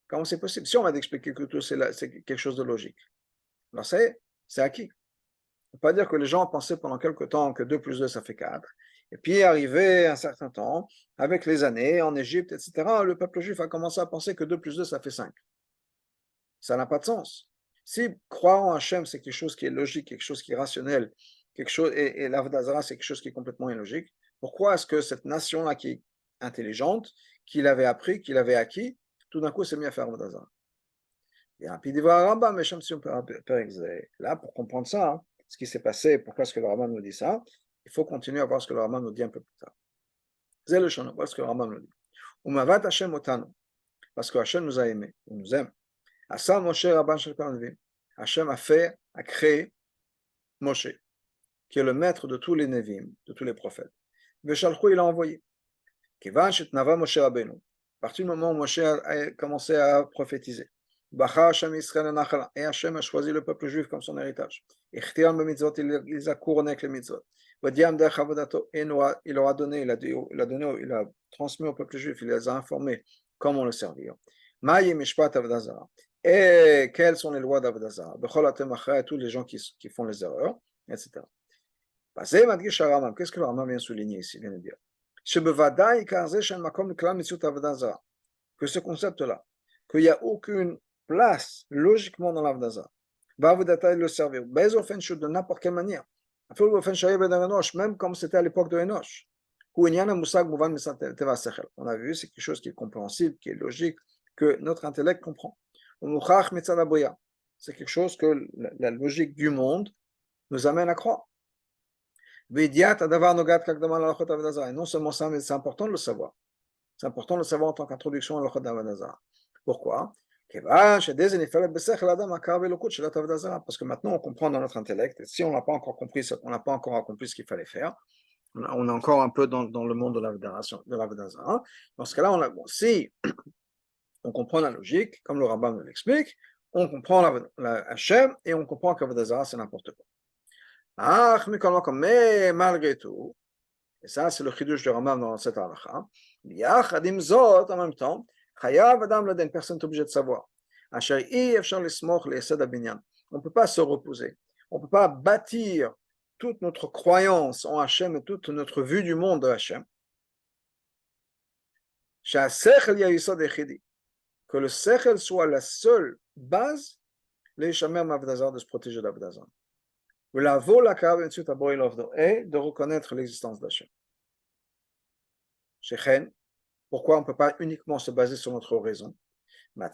Comment c'est possible? Si on va expliquer que tout c'est quelque chose de logique, alors c'est acquis. On ne peut pas dire que les gens pensaient pendant quelque temps que 2 plus 2 ça fait 4. Et puis arrivé un certain temps, avec les années, en Égypte, etc., le peuple juif a commencé à penser que 2 plus 2 ça fait 5. Ça n'a pas de sens. Si croire en Hachem c'est quelque chose qui est logique, quelque chose qui est rationnel, et l'Avodazara c'est quelque chose qui est complètement illogique, pourquoi est-ce que cette nation-là qui est intelligente, qu'il avait appris, qu'il avait acquis, tout d'un coup, s'est mis à faire Avodah Zarah. Et puis, il va Rambam, là, pour comprendre ça, hein, ce qui s'est passé, pourquoi est-ce que le Rambam nous dit ça, il faut continuer à voir ce que le Rambam nous dit un peu plus tard. C'est le chant, voilà ce que le Rambam nous dit. Umavat Hashem otanu, parce que Hashem nous a aimés, il nous aime. Asa Moshe Rabban Shel Kol Hanavim, Hashem a créé Moshe, qui est le maître de tous les Nevim, de tous les prophètes. Veshalchou, il a envoyé. Kivan Shetnava Moshe Rabbeinu. À partir du moment où Moshe a commencé à prophétiser, Bachar Hashem Israël Nachala, et Hashem a choisi le peuple juif comme son héritage. Ichtiram b'mitzvot, il les a couronnés avec les mitzvot. Vadiam derech avodato, et il leur a donné, il a transmis au peuple juif, il les a informés comment le servir. Maï mishpat avodah zarah. Et quelles sont les lois d'avodah zarah? Bechol atem achai, tous les gens qui font les erreurs, etc. Qu'est-ce que le Rambam vient souligner ici? Il vient de dire que ce concept-là, qu'il n'y a aucune place logiquement dans l'avodah zarah, va le servir, de n'importe quelle manière, même comme c'était à l'époque de Enoch. On a vu, c'est quelque chose qui est compréhensible, qui est logique, que notre intellect comprend. C'est quelque chose que la logique du monde nous amène à croire. Et non seulement ça, mais c'est important de le savoir. C'est important de le savoir en tant qu'introduction à l'Achot d'Avodah Zarah. Pourquoi? Parce que maintenant on comprend dans notre intellect, et si on n'a pas encore compris, on n'a pas encore accompli ce qu'il fallait faire, on est encore un peu dans le monde de l'Avodah Zarah. Dans ce cas-là, si on comprend la logique, comme le Rambam nous l'explique, on comprend la Hashem et on comprend qu'Avodah Zarah c'est n'importe quoi. Mais malgré tout, et ça c'est le chidouche du Rambam dans cette halakha, en même temps, personne n'est obligé de savoir. On ne peut pas se reposer, on ne peut pas bâtir toute notre croyance en Hachem et toute notre vue du monde de Hachem. Que le sechel soit la seule base de se protéger d'Avodah Zarah. Et de reconnaître l'existence d'Hachem. Pourquoi on ne peut pas uniquement se baser sur notre raison? On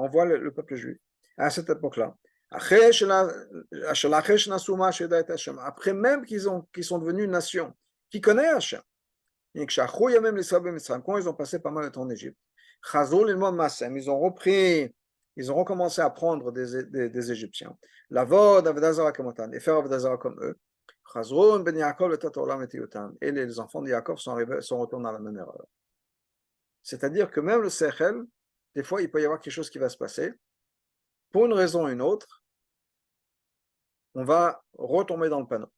voit le peuple juif à cette époque-là. Après même qu'ils sont devenus une nation qui connaît Hachem. Quand ils ont passé pas mal de temps en Égypte, ils ont recommencé à prendre des Égyptiens. Et faire Avodah Zarah comme eux. Et les enfants de Yaakov sont retournés dans la même erreur. C'est-à-dire que même le Sechel, des fois, il peut y avoir quelque chose qui va se passer. Pour une raison ou une autre, on va retomber dans le panneau.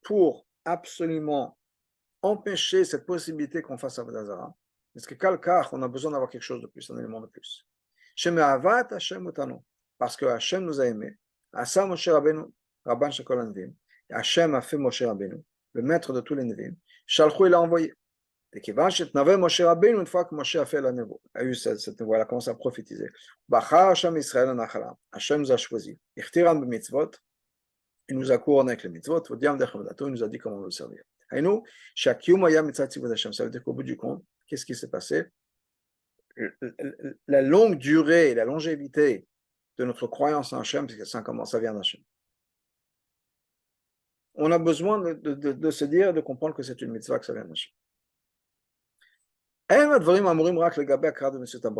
Pour absolument empêcher cette possibilité qu'on fasse Avodah Zarah, parce que quelqu'un, on a besoin d'avoir quelque chose de plus, un élément de plus. Parce que Hachem nous a aimés. Asa Moshe Rabbeinu, Rabban Shel Kol Hanavim. Hachem a fait Moshe Rabbeinu, le maître de tous les Nevim. Shalchou, il a envoyé. Et Kivan Shetnave Moshe Rabbeinu, une fois que Moshe a fait la Nevo, a eu cette Nevo, elle a commencé à prophétiser. Bachar Hashem Israël Nachala. Hachem nous a choisi. Ichtiram b'mitzvot. Il nous a couronné avec les mitzvot. Il nous a dit comment le servir. Et nous, ça veut dire qu'au bout du compte, qu'est-ce qui s'est passé? La longue durée, la longévité de notre croyance en Hachem, parce que ça vient d'Hachem. On a besoin de se dire, de comprendre que c'est une mitzvah, que ça vient d'Hachem.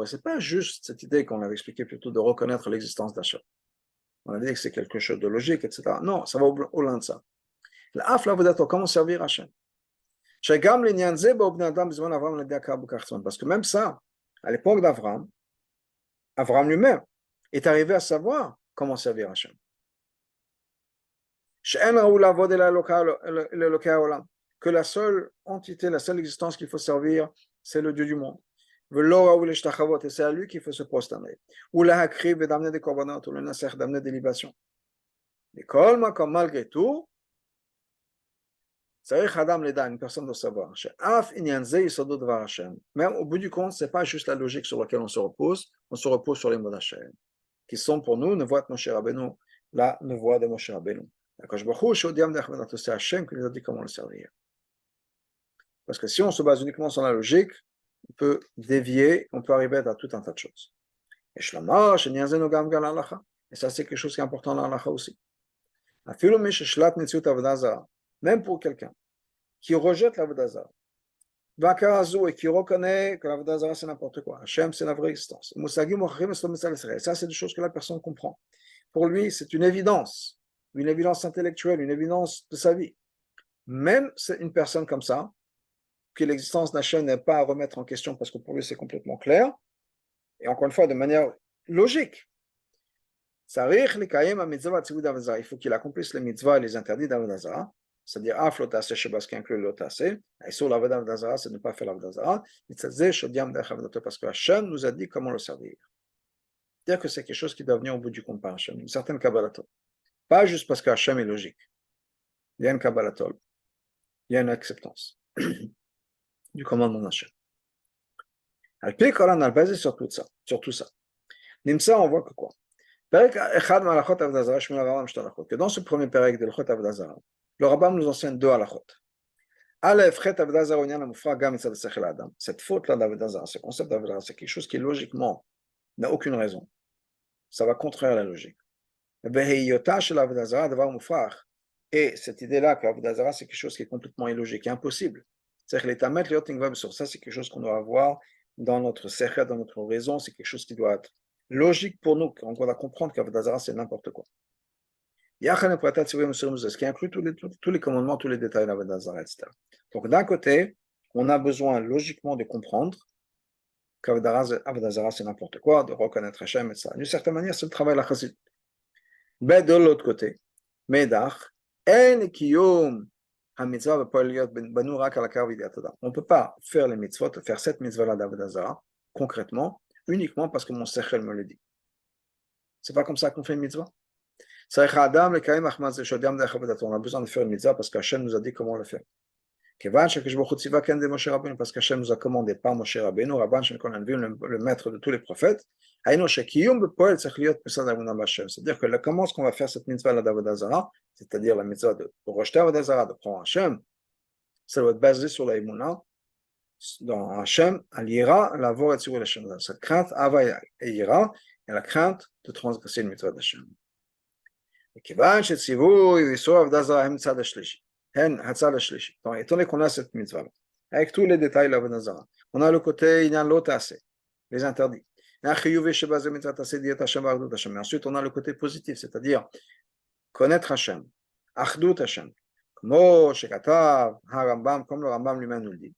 C'est pas juste cette idée qu'on avait expliqué plutôt de reconnaître l'existence d'Hachem. On a dit que c'est quelque chose de logique, etc. Non, ça va au-delà de ça. Comment servir Hachem? Parce que même ça, à l'époque d'Avram, Avram lui-même est arrivé à savoir comment servir Hachem. Que la seule entité, la seule existence qu'il faut servir, c'est le Dieu du monde. Et c'est à lui qu'il faut se prosterner. Ou la hakriv et d'amener des korbanot, ou le naser d'amener des libations. Mais comme malgré tout, une personne doit savoir. Même au bout du compte, ce n'est pas juste la logique sur laquelle on se repose sur les mots d'Hachem, qui sont pour nous, Nevuat Moshe Rabbeinu, la nevoie de Moshe Rabbeinu. C'est Hachem qui nous a dit comment le servir. Parce que si on se base uniquement sur la logique, on peut dévier, on peut arriver à tout un tas de choses. Et ça, c'est quelque chose qui est important dans l'halakha aussi. Même pour quelqu'un qui rejette l'avodah zara, et qui reconnaît que l'avodah zara c'est n'importe quoi, Hachem c'est la vraie existence. Ça, c'est des choses que la personne comprend. Pour lui, c'est une évidence intellectuelle, une évidence de sa vie. Même c'est une personne comme ça, que l'existence d'Hachem n'est pas à remettre en question parce que pour lui c'est complètement clair, et encore une fois de manière logique. Il faut qu'il accomplisse les mitzvahs et les interdits d'Avodah Zara, c'est-à-dire af lo ta'aseh shebas qui inclut lo ta'aseh, et sur l'Avodah Zara c'est de ne pas faire l'Avodah Zara, parce que Hachem nous a dit comment le servir. C'est-à-dire que c'est quelque chose qui doit venir au bout du compte par Hachem, une certaine kabbalatol. Pas juste parce que Hachem est logique. Il y a une kabbalatol, il y a une acceptance du commandement d'Hachem. Al-Pi Koran a basé sur tout ça. Nimsa, on voit que quoi? Que dans ce premier pérec de l'Chot Avodah Zara, le Rambam nous enseigne deux halachot. Cette faute-là d'Avodah Zara, ce concept d'Avodah Zara, c'est quelque chose qui logiquement n'a aucune raison. Ça va contraire à la logique. Et cette idée-là que l'Avodah Zara, c'est quelque chose qui est complètement illogique, impossible. C'est-à-dire que ça, c'est quelque chose qu'on doit avoir dans notre sechet, dans notre raison, c'est quelque chose qui doit être logique pour nous, on doit comprendre qu'Avodah Zara, c'est n'importe quoi. Ce qui inclut tous les commandements, tous les détails d'Avodah Zara, etc. Donc d'un côté, on a besoin logiquement de comprendre qu'Avodah Zara, c'est n'importe quoi, de reconnaître Hachem, etc. D'une certaine manière, c'est le travail de la chassid. Mais de l'autre côté, Medach, on ne peut pas faire les mitzvot, faire cette mitzvah-là d'Avodah Zara, concrètement, uniquement parce que mon sechel me le dit. C'est pas comme ça qu'on fait une mitzvah. On a besoin de faire une mitzvah parce qu'Hachem nous a dit comment le faire. Parce qu'Hachem nous a commandé par Moshe Rabbeinu, le maître de tous les prophètes. C'est-à-dire que comment est-ce qu'on va faire cette mitzvah d'Avodah Zara, c'est-à-dire la mitzvah de rejeter Avodah Zara, de prendre Hachem, ça doit être basé sur la Emunah, dans Hachem, à l'Ira, la Vor et sur Hachem. Cette crainte, Ava et Ira, et la crainte de transgresser une mitzvah d'Hachem. Étant donné qu'on a cette mitzvah, avec tous les détails de l'Avodah Zara, on a le côté Inyan Lo Ta'aseh, les interdits. Ensuite, on a le côté positif, c'est-à-dire connaître Hachem, Achdut Hachem, comme le Rambam lui-même nous le dit.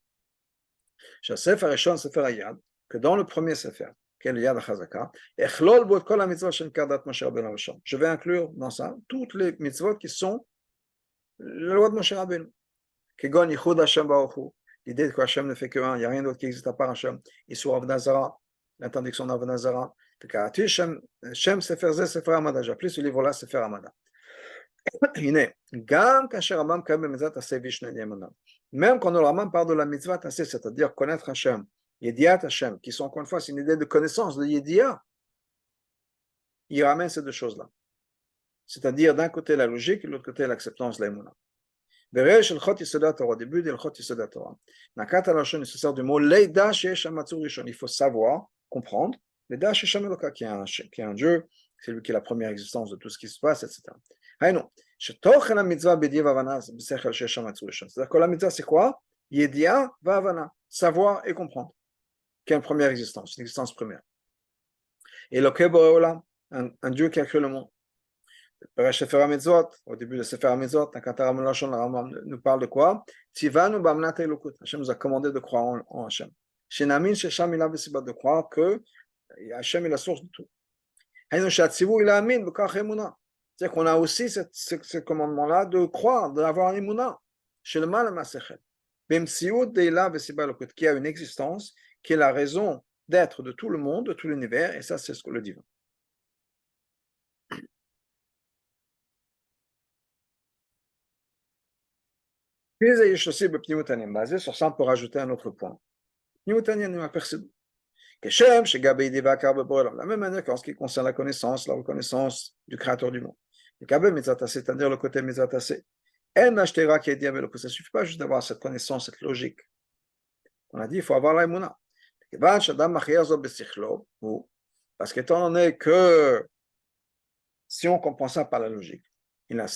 Que dans le premier Sefer, qui est le Yad HaChazaka, je vais inclure dans ça toutes les mitzvot qui sont la loi de Moshe Rabbeinu. L'idée que Hachem ne fait qu'un, il n'y a rien d'autre qui existe à part Hachem. Issur Avodah Zara, l'interdiction d'Avodah Zara. Shem Sefer Zeh Sefer Hamada. J'appelle ce livre-là Sefer Hamada. Même quand le Rambam parle de la mitzvah tasseh, c'est-à-dire connaître Hachem, Yediat Hachem, qui sont encore une fois, c'est une idée de connaissance, de Yedia, il ramène ces deux choses-là. C'est-à-dire d'un côté la logique et de l'autre côté l'acceptance de l'Emunah. Au début de l'Chot Yisodat Torah, Nakat Alashon, il se sert du mot Leida Sheesh Hamatzur Rishon. Il faut savoir, comprendre, Leida Sheesh Hameloka, qui est un Dieu, c'est lui qui est la première existence de tout ce qui se passe, etc. C'est-à-dire que la mitzvah, c'est quoi? Yedia Vavana, savoir et comprendre, qui est une première existence, une existence première. Et le Keboreolam, un Dieu qui a créé le monde. Au début de Sefer HaMitzvot, nous parle de quoi? Hachem nous a commandé de croire en Hachem. De croire que Hachem est la source de tout. C'est-à-dire qu'on a aussi ce commandement-là de croire, d'avoir un émouna, chez le mal qui a une existence, qui est la raison d'être de tout le monde, de tout l'univers, et ça, c'est ce que le divin. Basé sur ça, on peut rajouter un autre point. De la même manière qu'en ce qui concerne la reconnaissance du Créateur du monde. c'est-à-dire le côté mitzvah. Ça ne suffit pas juste d'avoir cette connaissance, cette logique. On a dit, il faut avoir l'aïmouna. Parce qu'étant donné que si on comprend ça par la logique, parce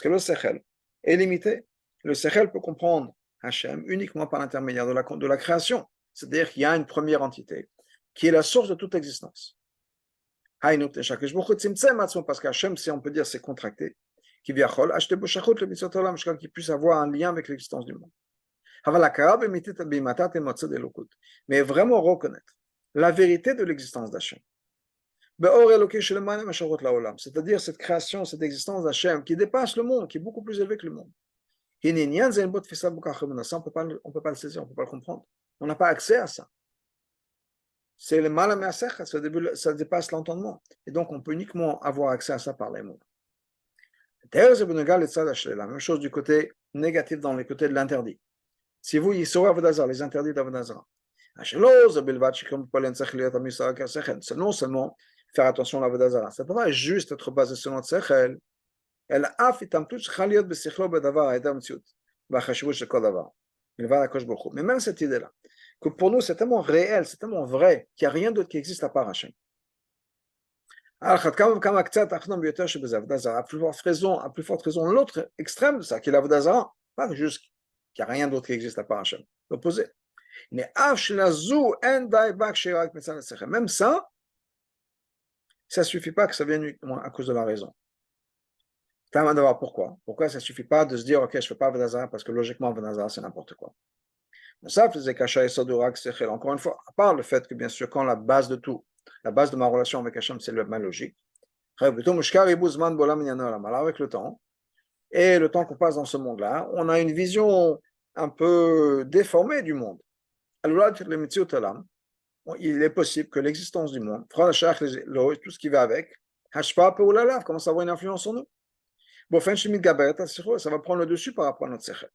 que le sechel est limité. Le sechel peut comprendre Hachem uniquement par l'intermédiaire de la création. C'est-à-dire qu'il y a une première entité qui est la source de toute existence. Parce qu'Hachem, si on peut dire, c'est contracté, qui puisse avoir un lien avec l'existence du monde. Mais vraiment reconnaître la vérité de l'existence d'Hachem. C'est-à-dire cette création, cette existence d'Hachem qui dépasse le monde, qui est beaucoup plus élevé que le monde. Ça, on ne peut pas le saisir, on ne peut pas le comprendre. On n'a pas accès à ça. C'est le mal à ça dépasse l'entendement. Et donc, on peut uniquement avoir accès à ça par les mots. La même chose du côté négatif dans le côté de l'interdit. Si vous, les interdits d'Avodazara. Non seulement faire attention à l'Avodazara, ça ne peut pas juste être basé sur notre sechel, mais même cette idée-là, que pour nous c'est tellement réel, c'est tellement vrai, qu'il n'y a rien d'autre qui existe à part Hachem. À plus forte raison, l'autre extrême de ça, qui est l'Avodazara, pas juste qu'il n'y a rien d'autre qui existe à part Hachem, l'opposé. Mais même ça ne suffit pas que ça vienne uniquement à cause de la raison. Pourquoi? Pourquoi ça ne suffit pas de se dire, ok, je ne fais pas Avodazara parce que logiquement, Avodazara, c'est n'importe quoi. Ça faisait encore une fois, à part le fait que bien sûr, quand la base de tout, la base de ma relation avec Hachem, c'est ma logique. Alors avec le temps, et le temps qu'on passe dans ce monde-là, on a une vision un peu déformée du monde. Il est possible que l'existence du monde, tout ce qui va avec, commence à avoir une influence sur nous. Ça va prendre le dessus par rapport à notre sechel.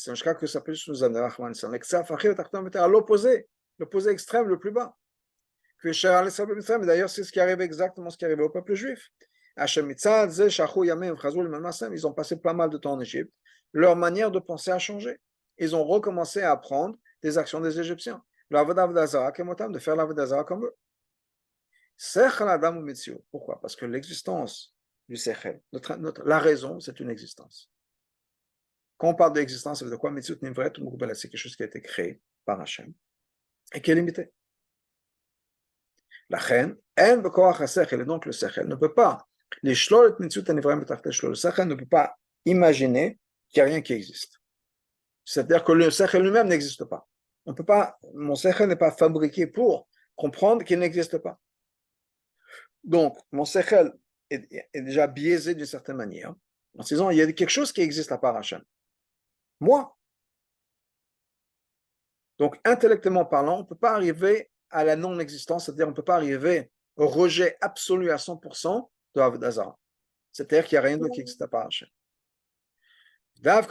Jusqu'à que ça puisse nous amener à l'opposé, l'opposé extrême, le plus bas. D'ailleurs, c'est ce qui arrive exactement ce qui arrive au peuple juif. Ils ont passé pas mal de temps en Égypte. Leur manière de penser a changé. Ils ont recommencé à apprendre des actions des Égyptiens. De faire l'Avodazara comme eux. Pourquoi? Parce que l'existence du Sechel, la raison, c'est une existence. Quand on parle d'existence, ça veut dire quoi? C'est quelque chose qui a été créé par Hachem et qui est limité. La reine, et donc le Sechel ne peut pas, le Sechel ne peut pas imaginer qu'il n'y a rien qui existe. C'est-à-dire que le Sechel lui-même n'existe pas. On peut pas, mon Sechel n'est pas fabriqué pour comprendre qu'il n'existe pas. Donc, mon Sechel est déjà biaisé d'une certaine manière, en se disant, il y a quelque chose qui existe à part Hachem. Moi. Donc, intellectuellement parlant, on ne peut pas arriver à la non-existence, c'est-à-dire on ne peut pas arriver au rejet absolu à 100% de Avodazara. C'est-à-dire qu'il n'y a rien d'autre qui existe à part Hachem. La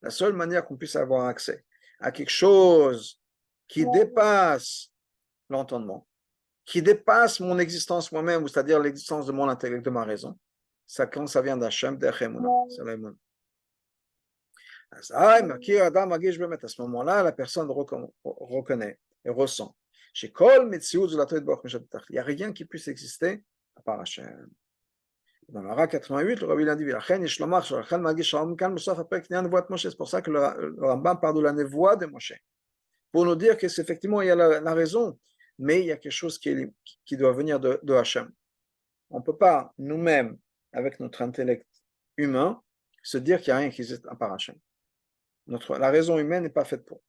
seule manière qu'on puisse avoir accès à quelque chose qui dépasse l'entendement, qui dépasse mon existence moi-même, c'est-à-dire l'existence de mon intellect, de ma raison, ça, quand ça vient d'Hachem, c'est l'aïmouna. À ce moment-là, la personne reconnaît et ressent. Il n'y a rien qui puisse exister à part Hachem. Dans la Ra 88, le Rabbi l'a dit, c'est pour ça que le Rambam parle de la névoie de Moshe. Pour nous dire qu'effectivement, il y a la raison, mais il y a quelque chose qui doit venir de Hachem. On ne peut pas, nous-mêmes, avec notre intellect humain, se dire qu'il n'y a rien qui existe à part Hachem. La raison humaine n'est pas faite pour.